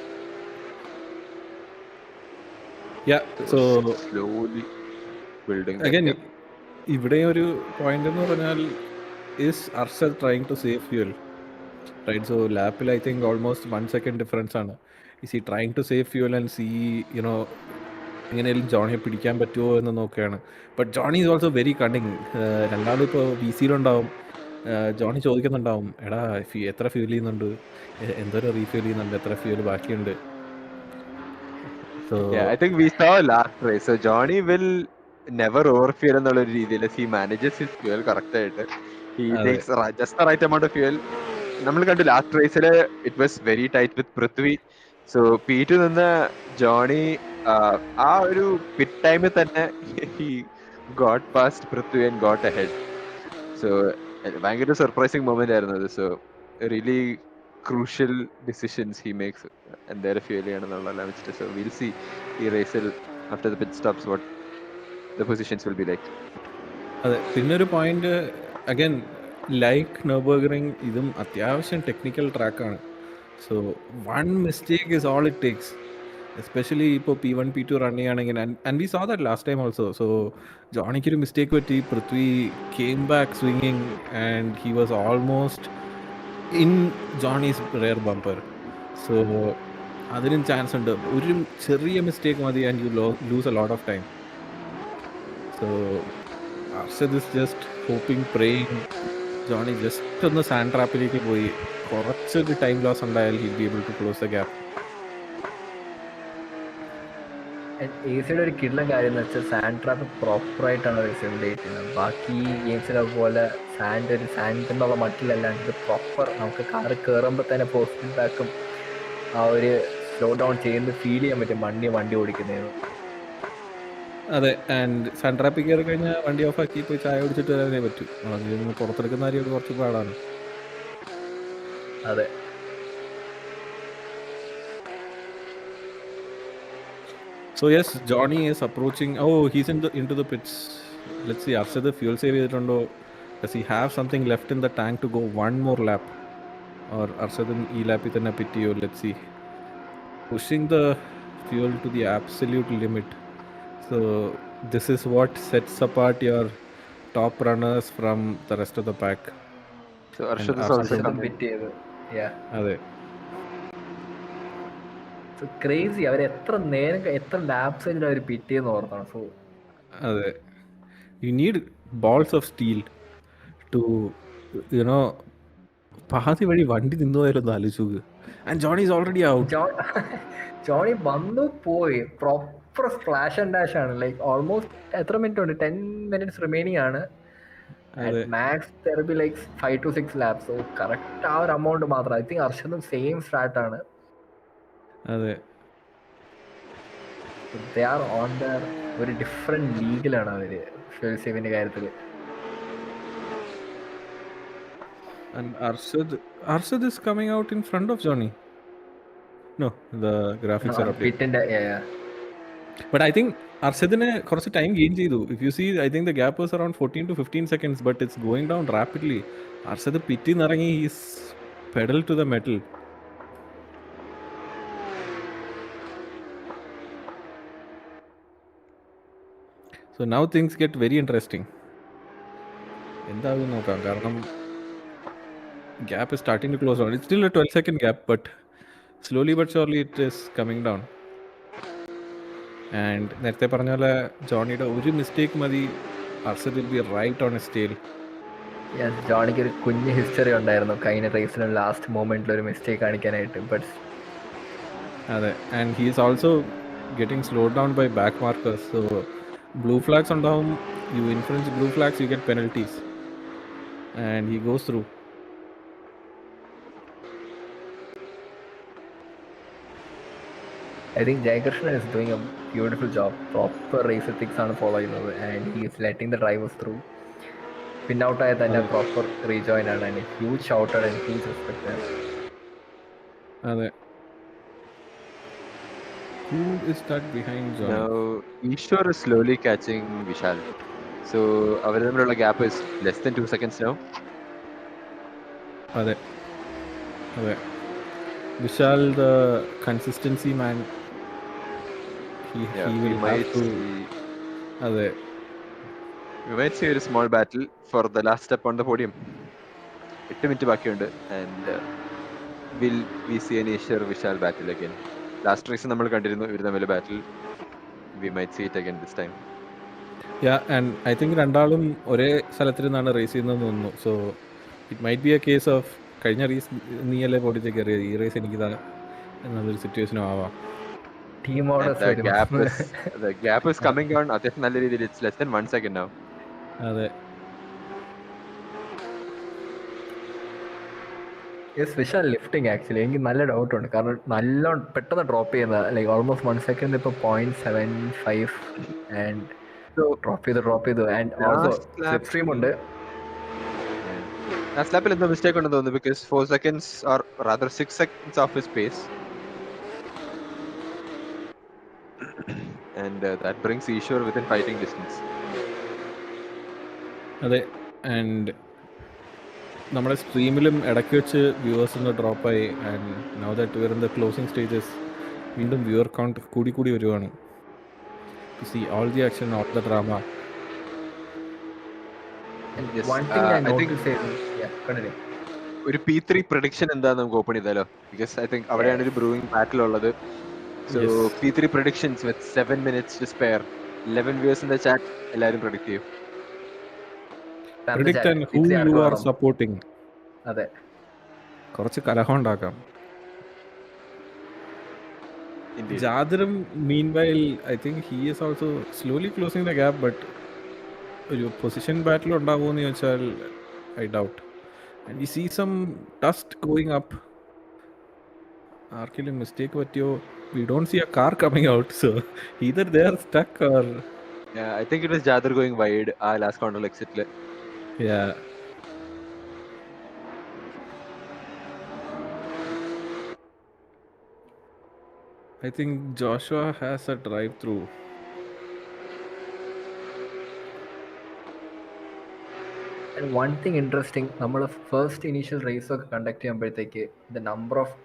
Yeah, so slowly building that again, gap. ഇവിടെ ഒരു point എന്ന് പറഞ്ഞാൽ is Arshad trying to save fuel, right? So ലാപ്പിൽ I think almost 1 second difference ആണ്. Is he trying to save fuel and see എങ്ങനെയാലും ജോണിയെ പിടിക്കാൻ പറ്റുമോ എന്ന് നോക്കുകയാണ്. But Johnny is also very cunning. രണ്ടാളും ഇപ്പോൾ VC-യിലുണ്ടാവും. ജോണി ചോദിക്കുന്നുണ്ടാവും, എടാ എത്ര ഫ്യൂൽ ചെയ്യുന്നുണ്ട്, എന്തോരം റീഫ്യൂൽ ചെയ്യുന്നുണ്ട്, എത്ര ഫ്യൂൽ ബാക്കിയുണ്ട്. Yeah, I think we saw last race. So Johnny will never overfuel എന്നുള്ള ഒരു രീതിയിൽ he manages his fuel correct ആയിട്ട്. He takes just the right amount of fuel. നമ്മൾ കണ്ടു ലാസ്റ്റ് റേസിൽ it was very tight with Prithvi. So P2 നിന്ന് Johnny ആ ഒരു പിറ്റ് ടൈമിൽ തന്നെ he got past Prithvi and got ahead. So ഭയങ്കര സർപ്രൈസിങ് മൊമെന്റ് ആയിരുന്നു അത്. So really crucial decisions he makes എന്തായാലും ഫെയിൽ ചെയ്യണമെന്നുള്ള വെച്ചിട്ട്. സോ വിൽ സി ഈ റേസിൽ after the pit stops what the positions will be like. അതെ, പിന്നെ ഒരു പോയിന്റ് അഗൈൻ ലൈക്ക് നെർബർഗറിംഗ് ഇതും അത്യാവശ്യം ടെക്നിക്കൽ ട്രാക്കാണ്. So one mistake is all it takes. Especially ഇപ്പോൾ P1 P2 റൺ ചെയ്യുകയാണെങ്കിൽ, and we saw that last time also. So ജോണിക്ക് ഒരു മിസ്റ്റേക്ക് പറ്റി, പൃഥ്വി കെയിം ബാക്ക് സ്വിങ്ങിങ് and he was almost in Johnny's rear bumper. So അതിനും chance ഉണ്ട്. ഒരു ചെറിയ മിസ്റ്റേക്ക് മതി and you lose a lot of time. So Arshad is just hoping, praying Johnny just ഒന്ന് സാൻഡ് ട്രാപ്പിലേക്ക് പോയി കുറച്ചൊരു ടൈം ലോസ് ഉണ്ടായാൽ he be able to close the gap. എസിയുടെ ഒരു കിടലൻ കാര്യം എന്ന് വെച്ചാൽ സാൻഡ് ട്രാപ്പ് പ്രോപ്പറായിട്ടാണ് അവർ സിമുലേറ്റ് ചെയ്യുന്നത്. ബാക്കി ഗെയിംസിലെ പോലെ സാൻഡ് എന്നുള്ള മട്ടിലല്ലാണ്ട് ഇത് പ്രോപ്പർ നമുക്ക് കാറ് കയറുമ്പോൾ തന്നെ പോസിറ്റീവ് ബാക്കും ആ ഒരു സ്ലോ ഡൗൺ ചെയ്യുന്നത് ഫീൽ ചെയ്യാൻ പറ്റും വണ്ടി ഓടിക്കുന്നതിന്. അതെ, ആൻഡ് സാൻഡ് ട്രാപ്പിൽ കയറി കഴിഞ്ഞാൽ വണ്ടി ഓഫ് ആക്കി പോയി ചായ കുടിച്ചിട്ട് വരാനേ പറ്റും. അതിൽ നിന്ന് പുറത്തെടുക്കുന്ന കാര്യം കുറച്ച് പാടാണ്. അതെ. So yes, Johnny is approaching. Oh, he's into the pits. Let's see. After the fuel save ചെയ്തിട്ടുണ്ടോ? Does he have something left in the tank to go one more lap? Or Arshad ഈ ലാപ്പിൽ തന്നെ pit ചെയ്യോ? Let's see. Pushing the fuel to the absolute limit. So this is what sets apart your top runners from the rest of the pack. So Arshad is also അർഷദും coming. Pit ചെയ്ത്. Yeah. അതെ, crazy. അവർ എത്ര laps കഴിഞ്ഞിട്ട് അവർ pit ചെയ്യുന്ന ഓർത്താണ്. So അതെ. You need balls of steel to, you know, പാതി വഴി വണ്ടി നിന്നു പോയാലൊന്ന് ആലോചിച്ചു. And Johnny is already out. Johnny വന്നു പോയി. പ്രോപ്പർ സ്പ്ലാഷ് ആൻഡ് ഡാഷ് ആണ്. ലൈക്ക് ഓൾമോസ്റ്റ് എത്ര മിനിറ്റ് ഉണ്ട്? 10 minutes റിമൈനിങ് ആണ്. Max therapy like 5 to 6 laps. So correct ആ ഒരു എമൗണ്ട് മാത്രം. ഐ തിങ്ക് അർഷദും സെയിം സ്റ്റാർട്ട് ആണ്. അതെ, ദേ ആർ ഓൺ ദർ ഒരു ഡിഫറെന്റ് ലീഗിലാണ് അവര് ഫ്യൂൽ സേവിന്റെ കാര്യത്തിൽ. and Arshad is coming out in front of Johnny. No, the graphics are updated. പിറ്റിന്റെ But I think Arshadine കുറച്ച് ടൈം ഗെയിൻ ചെയ്തു. If you see, I think the gap was around 14 to 15 seconds, but it's going down rapidly. Arshad പിറ്റിൽ നിറങ്ങി, he's pedal to the metal. So now things get very interesting. എന്താകും നോക്കാം, കാരണം gap is starting to close down. It's still a 12-second gap, but slowly but surely it is coming down. And നേരത്തെ പറഞ്ഞ പോലെ ജോണിയുടെ ഒരു mistake മതി, Arshad will be right on his tail. ജോണിക്ക് ഒരു കുഞ്ഞ് ഹിസ്റ്ററി ഉണ്ടായിരുന്നു കഴിഞ്ഞ റേസിന് ലാസ്റ്റ് മൊമെന്റിൽ ഒരു മിസ്റ്റേക്ക് കാണിക്കാനായിട്ട്. ബട്ട് അതെ, and he is also getting slow down by back markers. So blue flags ഉണ്ടാവും. You influence blue flags, you get penalties, and he goes through. I think Jaykrishna is doing a beautiful job. Proper race ethics ആണ് follow ചെയ്യുന്നത്. And he is letting the drivers through. Pin out ആയ തന്നെ proper rejoin ആണ്. And huge shout out and huge respect there. അതെ. Who is that behind Johnny? Now Ishwar is slowly catching Vishal. So അവർ തമ്മിലുള്ള gap is less than 2 seconds now. അതെ, അതെ. Vishal, the consistency man, he will have to. അതെ, We might see a small battle for the last step on the podium. 8 minutes ബാക്കിയുണ്ട്. And will we see an Ishwar Vishal battle again? Last race നമ്മൾ കണ്ടിരുന്നു ഇവർ തമ്മിൽ ബാറ്റിൽ. We might see it again this time. yeah, and I think രണ്ടാളും ഒരേ സ്ഥലത്തിൽ നിന്നാണ് raise ചെയ്യുന്നതെന്ന് തോന്നുന്നു. So it might be A case of കഴിഞ്ഞ റേസ് നീയല്ലേ പോടിച്ചേക്ക് അറിയാം, ഈ റേസ് എനിക്കിതാ എന്നുള്ളൊരു സിറ്റുവേഷനും ആവാം. Team The gap is coming down അത്യാവശ്യം നല്ല രീതിയിൽ. It's less than 1 second now. അതെ, സ്പെഷ്യൽ ലിഫ്റ്റിംഗ് ആക്ച്വലി എനിക്ക് നല്ല ഡൗട്ട് ഉണ്ട്. കാരണം നല്ല പെട്ടെന്ന് ഡ്രോപ്പ് ചെയ്യുന്ന ലൈക്ക് ഓൾമോസ്റ്റ് 1 സെക്കൻഡ് ഇപ്പോൾ 0.75 ആൻഡ് So ഡ്രോപ്പ് ചെയ്തു and also last lap, slip stream ഉണ്ട്. last lap എന്തോ mistake ഉണ്ടെന്ന് തോന്നുന്നു because 4 seconds or rather 6 seconds off his pace. And that brings Ishwar within fighting distance. അതെ, ആൻഡ് നമ്മുടെ സ്ട്രീമിലും ഇടയ്ക്ക് വെച്ച് വ്യൂവേഴ്സ് ഒന്ന് ഡ്രോപ്പായി. And now that we are in the closing stages വീണ്ടും വ്യൂവർ കൗണ്ട് കൂടി വരുവാണ്. To see all the action, all the drama. Yes, One thing I I think noticed is continue. ഒരു P3 prediction എന്താന്ന് നമുക്ക് open ചെയ്താലോ? Because I think അവിടെയാണ് ഒരു brewing ബാറ്റിൽ ഉള്ളത്. So Yes. P3 predictions with 7 minutes to spare. 11 viewers in the chat, എല്ലാവരും predict ചെയ്യും. Predict and who you are supporting. അതെ, കുറച്ച് കലഹം ഉണ്ടാക്കാം. Indeed. ജാദറും meanwhile I think he is also slowly closing the gap, but ഒരു position ബാറ്റിൽ ഉണ്ടാവുമെന്ന് ചോദിച്ചാൽ I doubt. And we see some dust going up. ആർക്കെങ്കിലും മിസ്റ്റേക്ക് പറ്റിയോ? We don't see a car coming out, so either they are stuck or Yeah, I think it was Jadar going wide last control exit. yeah. I think Joshua has a drive-through. And one thing interesting, നമ്മൾ first initial raise ഒക്കെ conduct ചെയ്യുമ്പോഴത്തേക്ക് the number of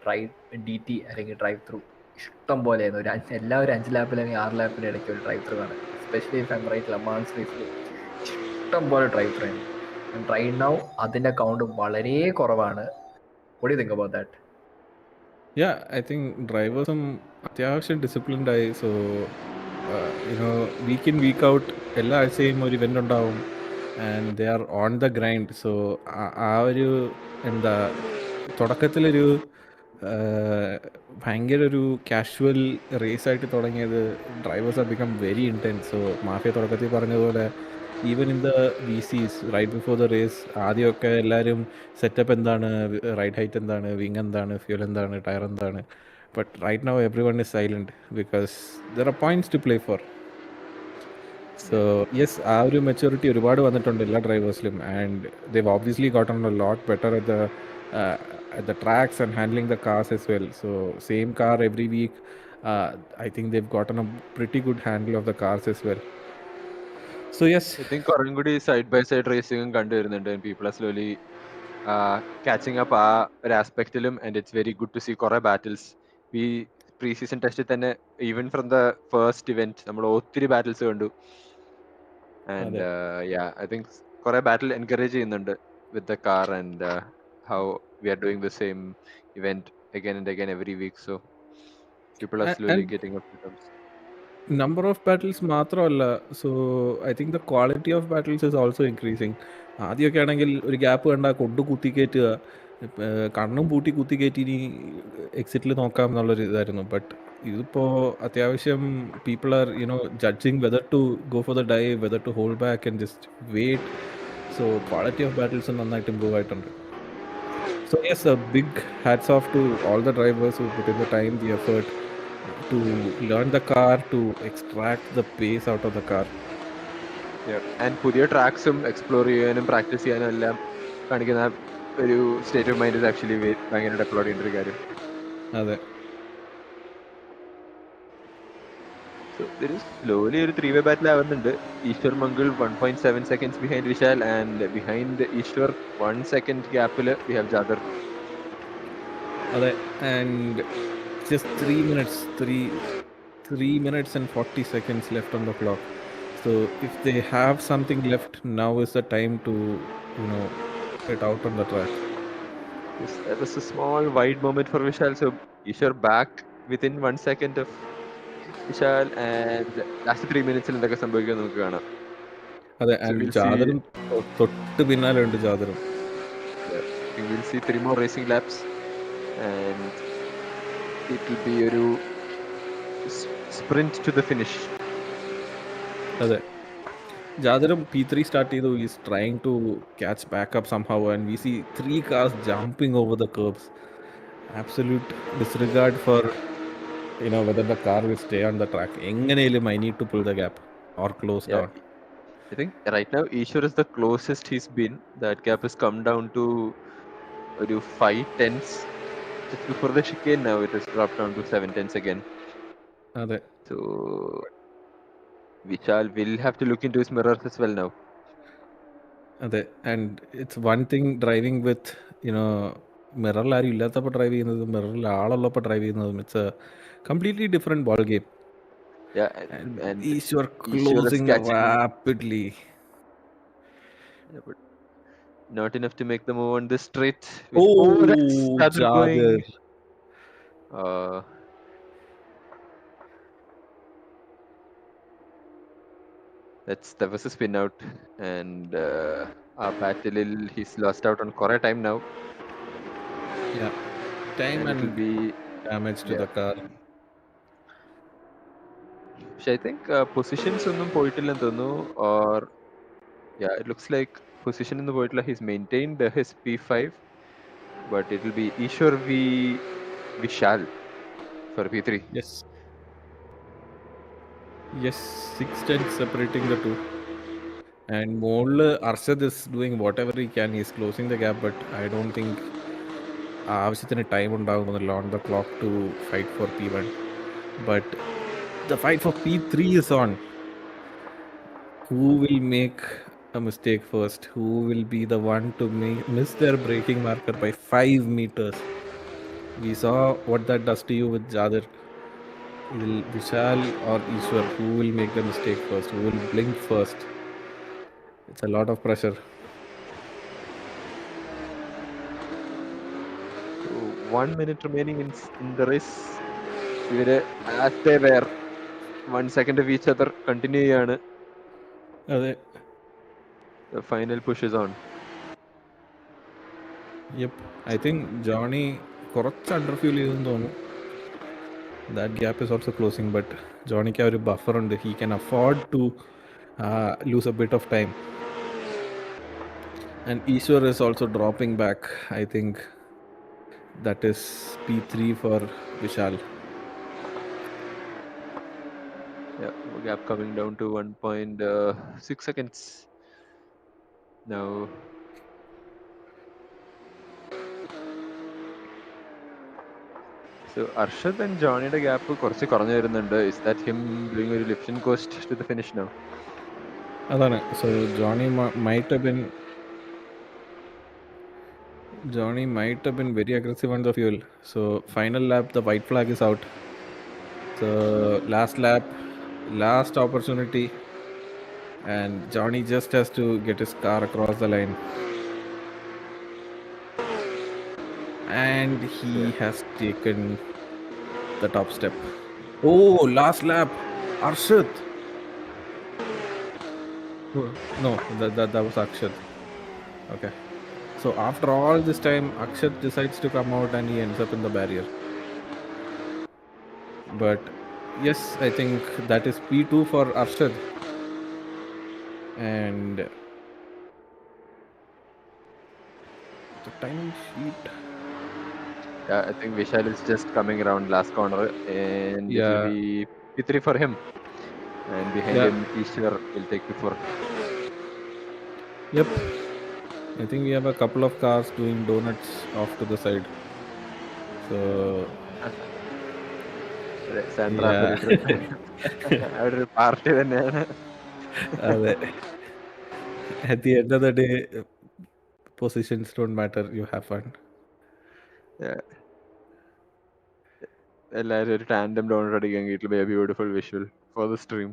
DT അല്ലെങ്കിൽ drive through ഇഷ്ടം പോലെയായിരുന്നു. എല്ലാവരും 5 ലാപ്പിൽ അല്ലെങ്കിൽ 6 ലാപ്പിൻ്റെ ഇടയ്ക്ക് ഒരു ഡ്രൈവ് ത്രൂ ആണ്. എസ്പെഷ്യലി ഫെബ്രുവരി ലമാൻസ് റേസിൽ ഇഷ്ടം പോലെ ഡ്രൈവ് ത്രൂ ആണ്. ആൻഡ് റൈറ്റ് നൗ അതിൻ്റെ കൗണ്ട് വളരെ കുറവാണ്. What do you think about that? Yeah, I think ഡ്രൈവേഴ്സും അത്യാവശ്യം ഡിസിപ്ലിൻഡ് ആയി. So week in week out എല്ലാ ആഴ്ചയും ഒരു ഇവൻ്റ് ഉണ്ടാവും. And they are on the grind. So ആ ഒരു എന്താ തുടക്കത്തിലൊരു ഭയങ്കര ഒരു കാഷ്വൽ റേസായിട്ട് തുടങ്ങിയത് drivers are become very intense. So mafia തുടക്കത്തിൽ പറഞ്ഞതുപോലെ even in the VCs right before the race ആദ്യമൊക്കെ എല്ലാവരും സെറ്റപ്പ് എന്താണ്, റൈഡ് ഹൈറ്റ് എന്താണ്, വിങ് എന്താണ്, ഫ്യൂൽ എന്താണ്, ടയർ എന്താണ്. But right now everyone is silent because there R points to play for. So yes, ആ ഒരു മെച്യൂരിറ്റി ഒരുപാട് വന്നിട്ടുണ്ട് എല്ലാ ഡ്രൈവേഴ്സിലും. And Dev obviously gotten a lot better at the tracks and handling the cars as well. So same car every week. I think they've gotten a pretty good handle of the cars as well. So yes, I think കുറേ കൂടി side by side റേസിംഗും കണ്ടുവരുന്നുണ്ട്. People are slowly catching up ആ ഒരു ആസ്പെക്റ്റിലും. And it's very good to see കുറേ battles. ഈ preseason ടെസ്റ്റിൽ തന്നെ even from the first event നമ്മൾ ഒത്തിരി ബാറ്റിൽസ് കണ്ടു. ആൻഡ് ഐ തിങ്ക് കുറേ ബാറ്റിൽ എൻകറേജ് ചെയ്യുന്നുണ്ട് with the car and how we are doing the same event again and again every week. So people are slowly getting up to terms. Number of battles മാത്രമല്ല, so I think the quality of battles is also increasing. ആദ്യമൊക്കെ ആണെങ്കിൽ ഒരു gap കണ്ടാൽ കൊണ്ട് കുത്തി കയറ്റുക, കണ്ണും പൂട്ടി കുത്തി കയറ്റി ഇനി എക്സിറ്റിൽ നോക്കാം എന്നുള്ളൊരു ഇതായിരുന്നു. ബട്ട് ഇതിപ്പോൾ അത്യാവശ്യം people are judging whether to go for the dive, whether to hold back and just wait. So quality of battles നന്നായിട്ട് ഇമ്പ്രൂവ് ആയിട്ടുണ്ട്. So yes, a big hats off to all the drivers who put in the time, the effort to learn the car, to extract the pace out of the car. Yeah, and പുതിയ ട്രാക്സും explore ചെയ്യാനും practice ചെയ്യാനും എല്ലാം കാണിക്കുന്ന ഒരു state of mind actually ഭയങ്കര develop ചെയ്യേണ്ട ഒരു കാര്യം. അതെ. So there is slowly ഒരു 3-way battle ആവുന്നുണ്ട്. Easwar Mangal 1.7 seconds behind Vishal, and behind Easwar 1 second ഗ്യാപ്പിൽ we have ജാദർ. അതെ, and just 3 minutes and 40 seconds left on the clock. So if they have something left, now is the time to get out on the track. Yes, that was a small wide moment for Vishal. So Ishwar back within 1 second of Vishal, and last 3 minutes എന്തൊക്കെ സംഭവിക്കാൻ നമുക്ക് കാണാം. അതെ, and ജാദറും തൊട്ട് പിന്നാലെ ഉണ്ട്. ജാദറും we'll see 3 more racing laps and it will be ഒരു sprint to the finish. അതെ, Jadaram P3 start is trying to catch back up somehow, and we see 3 cars jumping over the curbs. Absolute disregard for whether the car will stay on the track. എങ്ങനെയും I need to pull the gap or close Yeah, down. I think right now Ishwar is the closest he's been. That gap has come down to 5 tenths. Just before the chicane, now it has dropped down to 7 tenths again. അതെ So Vishal will have to look into his mirrors as well now. അതെ and it's one thing driving with മിററിൽ ആരും ഇല്ലാത്തപ്പോൾ drive ചെയ്യുന്നതും മിററിൽ ആളുള്ളപ്പോൾ drive ചെയ്യുന്നതും it's a completely different ball game Yeah, and and Ishwar Ishwar is closing catching, rapidly. yeah, but not enough to make the move on this straight. That's Jadar going. Jadar. Uh, that was a spin out, and our battle he's lost out on Kora time now. Yeah, time And it'll and be damage to yeah. the car. പക്ഷെ I think positions ഒന്നും പോയിട്ടില്ലെന്ന് തോന്നുന്നു, or yeah, it looks like position ഒന്നും പോയിട്ടില്ല. He's maintained his P5, but it will be Ishwar v Vishal for P3. Yes. Yes, 6 tenths separating the two. And Mole Arshad is doing whatever he can. He's closing the gap, but I don't think ആവശ്യത്തിന് time ഉണ്ടാകുന്നില്ല on the clock to fight for P1. But the fight for P3 is on. Who will make a mistake first? Who will be the one to miss their braking marker by 5 meters? We saw what that does to you with Jadar. Will Vishal or Ishwar, who will make the mistake first? Who will blink first? It's a lot of pressure. So 1 minute remaining in the race. ഇവര് as they were 1 second of each other continue ചെയ്യാണ്. അതെ. The final push is on. Yep. I think Johnny കുറച്ച് under fuel ചെയ്തെന്ന് തോന്നുന്നു. That gap is also closing, but Johnnyക്ക് ആ ഒരു buffer ഉണ്ട്. He can afford to lose a bit of time. And Ishwar is also dropping back. I think that is P3 for Vishal. Yeah, gap coming down to 1.6 seconds now. So Arshad and Johnnyയുടെ ഗ്യാപ്പ് കുറച്ച് കുറഞ്ഞു വരുന്നുണ്ട്. Is that him doing ഒരു lift coast to the finish now? അതാണ്. So Johnny might have been very aggressive on the fuel. So final lap, the white flag is out. So last lap, last opportunity, and Johnny just has to get his car across the line. And he has taken the top step. Oh, last lap, Arshad. Oh, no, that was Akshat. Okay. So after all this time, Akshat decides to come out and he ends up in the barrier. But yes, I think that is P2 for Arshad. And the timing sheet. Yeah, I think Vishal is just coming around last corner, and it Yeah. will be P3 for him. And behind Yeah. him, Ishwar will take P4. Yep. I think we have a couple of cars doing donuts off to the side. So Sandra Yeah. അവിടെ ഒരു party തന്നെയാണ്. അതെ. At the end of the day, positions don't matter. You have fun. എല്ലാവരും ഒരു tandem download അടിക്കാൻ it be A beautiful visual for the stream.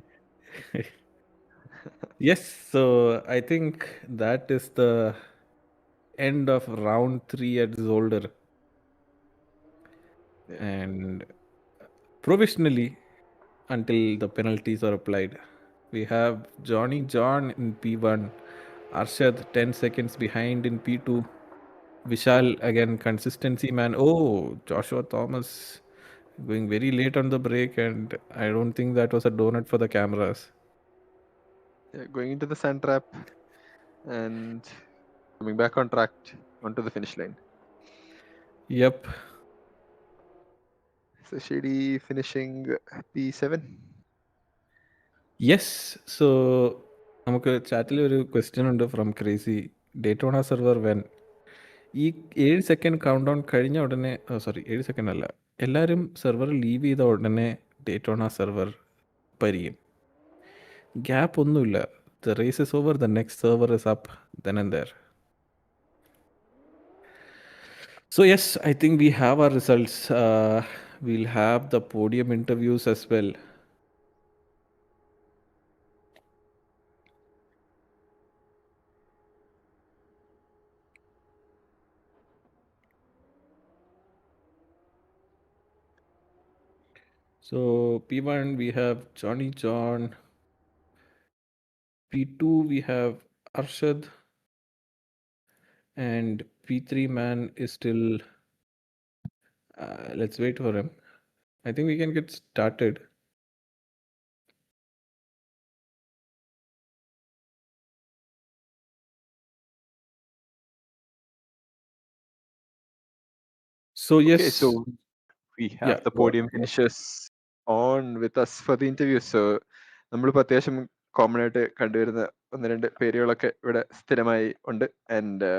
Yes, so I think that is the end of round 3 at ZOLDER. Yeah. And provisionally, until the penalties are applied, we have Johnny John in P1, Arshad 10 seconds behind in P2, Vishal again consistency man. Oh, Joshua Thomas going very late on the break, and I don't think that was a donut for the cameras. going into the sand trap and coming back on track onto the finish line. Yep. So Shady finishing P7. Yes. So നമുക്ക് ചാറ്റിൽ ഒരു question ഉണ്ട് from crazy. Daytona server when ഈ 7 second count down കഴിഞ്ഞ ഉടനെ, sorry 7 second അല്ല, എല്ലാവരും server leave ചെയ്ത ഉടനെ ഡേറ്റോണ സെർവർ പരിയും. ഗ്യാപ്പ് ഒന്നുമില്ല. The race is over, the next server is up, then and their. So yes, I think we have our results. We'll have the podium interviews as well. So P1 we have Johnny John. P2 we have Arshad. And P3 man is still, let's wait for him. I think we can get started. So yes. Okay, so we have the podium finishers on with us for the interview. So നമ്മളിപ്പോൾ അത്യാവശ്യം common ആയിട്ട് കണ്ടുവരുന്ന 1-2 പേരുകളൊക്കെ ഇവിടെ സ്ഥിരമായി ഉണ്ട്. And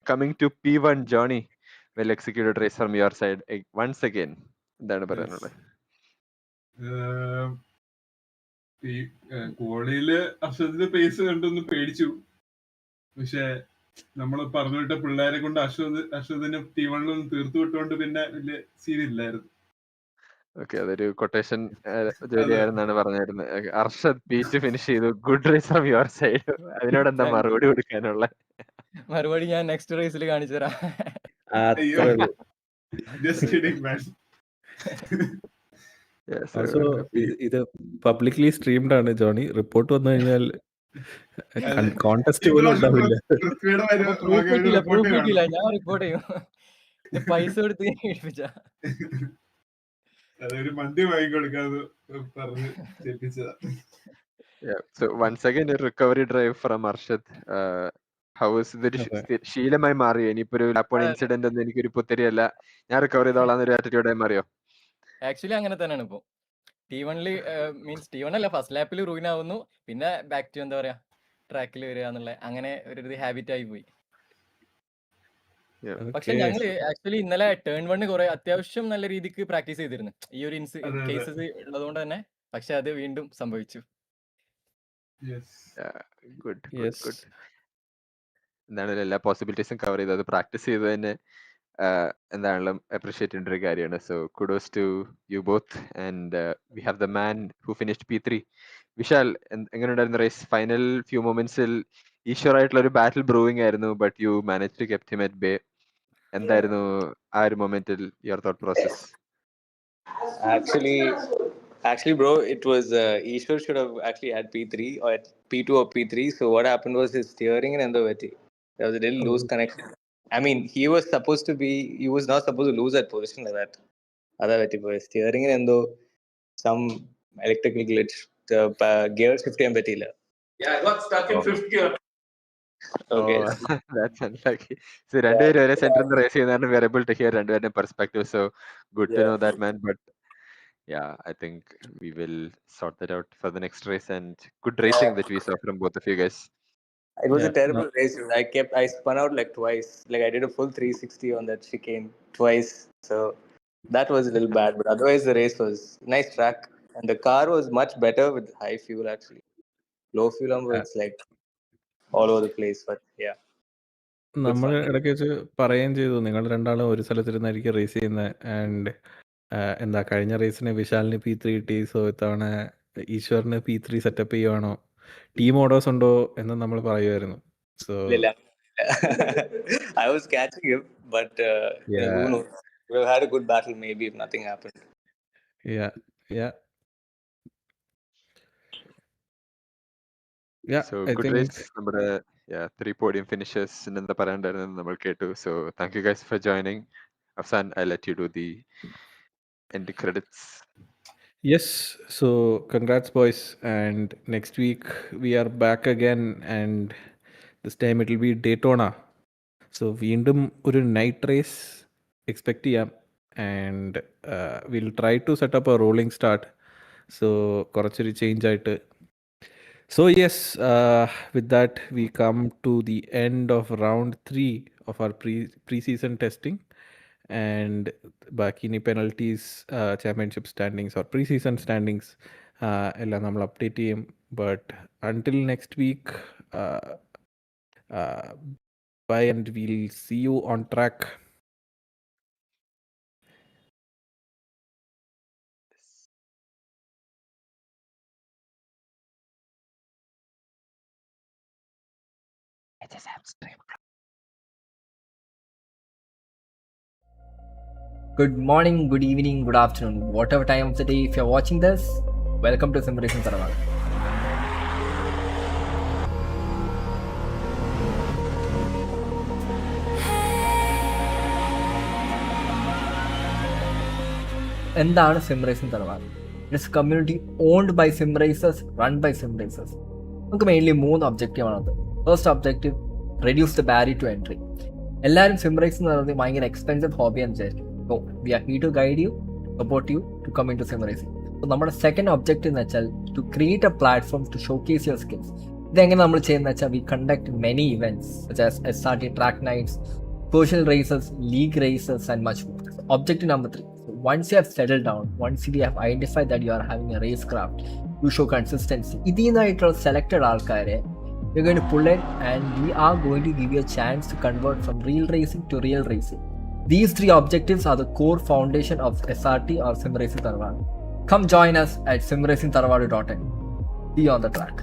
coming to P1 Johnny, well executed race from your side once again, എന്താണ് പറയാനുള്ളത്? ഈ കോളിയില് അശ്വതിന്റെ പേസ് കണ്ടൊന്ന് പേടിച്ചു. പക്ഷെ നമ്മൾ പറഞ്ഞു വിട്ട പിള്ളേരെ കൊണ്ട് അശ്വതിനെ T1 തീർത്തു വിട്ടുകൊണ്ട് പിന്നെ വലിയ സീനില്ലായിരുന്നു. ഓക്കെ, അതൊരു കൊട്ടേഷൻ ജോലിയായിരുന്നാണ് പറഞ്ഞിരുന്നത്. അർഷദ് P2 ഫിനിഷ് ചെയ്തു, good race from your side. അതിനോട് എന്താ മറുപടി കൊടുക്കാനുള്ള? മറുപടി ഞാൻ നെക്സ്റ്റ് റേസിൽ കാണിച്ചു തരാം. ഇത് പബ്ലിക്ലി സ്ട്രീംഡ് ആണ് ജോണി. റിപ്പോർട്ട് വന്നു കഴിഞ്ഞാൽ കോൺടെസ്റ്റ് പോലും ഉണ്ടാവില്ല. പ്രൂഫ് കിട്ടിയില്ല, ഞാൻ റിപ്പോർട്ട് ചെയ്യും. പൈസ കൊടുത്ത് ഏൽപ്പിച്ച അതൊരു മന്തി വാങ്ങിക്കൊടുക്കാന്ന് പറഞ്ഞ് ഏൽപ്പിച്ചതാ. So once again a recovery drive from Arshad. How is the ശീലമായി മാറിയോ? ഇനിയിപ്പോ ഒരു ലാപ്പ് ഇൻസിഡന്റ് ഒന്നും എനിക്കൊരു പുത്തരിയല്ല, ഞാൻ റിക്കവർ ചെയ്തോളാന്നൊരു ആറ്റിറ്റ്യൂഡായി മാറിയോ? ആക്ച്വലി അങ്ങനെ തന്നെയാണ് ഇപ്പൊ. T1 മീൻസ് T1 അല്ല, ഫസ്റ്റ് ലാപ്പിൽ റൂയിൻ ആവുന്നു, പിന്നെ ബാക്ക് ടു എന്താ പറയാ ട്രാക്കിൽ വരിക എന്നുള്ള അങ്ങനെ ഒരു ഹാബിറ്റ് ആയി പോയി. പക്ഷെ ഞങ്ങള് ആക്ച്വലി ഇന്നലെ ടേൺ 1 കുറെ അത്യാവശ്യം നല്ല രീതിക്ക് പ്രാക്ടീസ് ചെയ്തിരുന്നു ഈ ഒരു കേസസ് ഉള്ളതുകൊണ്ട് തന്നെ. പക്ഷെ അത് വീണ്ടും സംഭവിച്ചു. എന്താണെങ്കിലും എല്ലാ പോസിബിലിറ്റീസും കവർ ചെയ്ത് അത് പ്രാക്ടീസ് ചെയ്ത് തന്നെ എന്താണെങ്കിലും അപ്രീഷിയേറ്റ് ചെയ്യേണ്ട ഒരു കാര്യമാണ്. So kudos to you both. And we have the man who finished P3. Vishal, എങ്ങനെയുണ്ടായിരുന്നു റേസ്? ഫൈനൽ ഫ്യൂ മൊമെന്റ്സിൽ ഈശ്വറായിട്ടുള്ള ഒരു ബാറ്റിൽ ബ്രൂവിംഗ് ആയിരുന്നു, but you manage to kept him at bay. എന്തായിരുന്നു ആ ഒരു മൊമെന്റിൽ your thought process? Actually, bro, it was Ishwar should have actually had P3 or at P2 or P3. So what happened was his steering in Endoveti. There was a little loose connection. I mean, he was not supposed to lose that position like that. Otherwise, boy, steering in Endo, some electrical glitch. The gear shift betila. Yeah, I got stuck in fifth gear. Okay. Oh, that's unlucky. So രണ്ടുപേരും ഒരേ സെന്ററിൽ നിന്ന് raise ചെയ്യുന്നതാണ്. We are able to hear രണ്ടുപേരുടെ perspective. So good to know that, man. But yeah, I think we will sort that out for the next race. And good racing that we saw from both of you guys. It was a terrible race. I spun out like twice. Like I did a full 360 on that chicane twice. So that was a little bad. But otherwise the race was nice track. And the car was much better with high fuel actually. Low fuel number, it's like all over the place. But yeah. നമ്മൾ ഇടയ്ക്ക് വെച്ച് പറയുകയും ചെയ്തു, നിങ്ങൾ രണ്ടാളും ഒരു സ്ഥലത്തിരുന്നായിരിക്കും raise ചെയ്യുന്നത്. And എന്താ കഴിഞ്ഞ റേസിന് വിശാലിന് P3 കിട്ടി. സോ ഇത്തവണ ഈശ്വറിന് P3 സെറ്റപ്പ് ചെയ്യുവാണോ, ടീം ഓർഡേഴ്സ് ഉണ്ടോ എന്ന് നമ്മൾ പറയുമായിരുന്നു. So I was catching him, but who knows? We had a good battle maybe if nothing happened. Yeah. So good race. നമ്മുടെ 3 podium finishes എന്താ പറയാണ്ടായിരുന്നു നമ്മൾ കേട്ടു. So thank you guys for joining. Afsan, I'll let you do the end credits. Yes, so congrats, boys. And next week we are back again, and this time it will be Daytona. So വീണ്ടും ഒരു night race expect ചെയ്യാം. And will try to set up a rolling start. So കുറച്ചൊരു change ആയിട്ട്. So yes, with that we come to the end of round 3 of our preseason testing, and ബാക്കി ഇനി penalties, championship standings or preseason standings എല്ലാം നമ്മൾ update ചെയ്യും. But until next week, bye, and we'll see you on track. Good morning, good evening, good afternoon, whatever time of the day. If you're watching this, welcome to Sim Racing Sarawak. എന്താണ് sim racing തറവാട്? It's community owned by sim racers, run by sim racers. നമുക്ക് mainly 3 objective ആണത്. First objective, reduce the barrier to entry. എല്ലാവരും sim racing എന്ന് പറയുന്നത് ഭയങ്കര expensive ഹോബിയാന്ന് വിചാരിക്കും. So we are here to guide you, support you to come into sim racing. So നമ്മുടെ second objective എന്ന് വെച്ചാൽ to create a platform to showcase your skills. ഇതെങ്ങനെ നമ്മൾ ചെയ്യുന്നത് വെച്ചാൽ we conduct many events such as SRT track nights, personal races, league races and much more. So objective number 3. So once you have settled down, once you have identified that you are having a racecraft, you show consistency. ഇതിനായിട്ടുള്ള selected ആൾക്കാരെ we're going to pull it and we are going to give you a chance to convert from real racing to real racing. These 3 objectives are the core foundation of SRT or Sim Racing Tarwad. Come join us at simracingtarwad.in. See you on the track.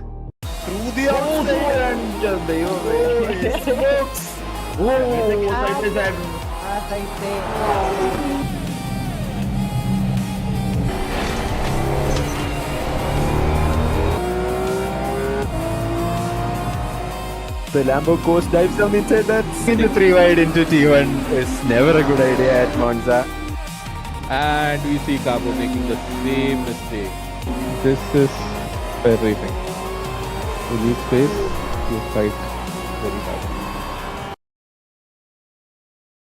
Through the outside the Lambo course dives down inside that. Into 3 wide into T1 is never a good idea at Monza. And we see Cabo making the same mistake. This is fair racing. You lose space, you fight very hard.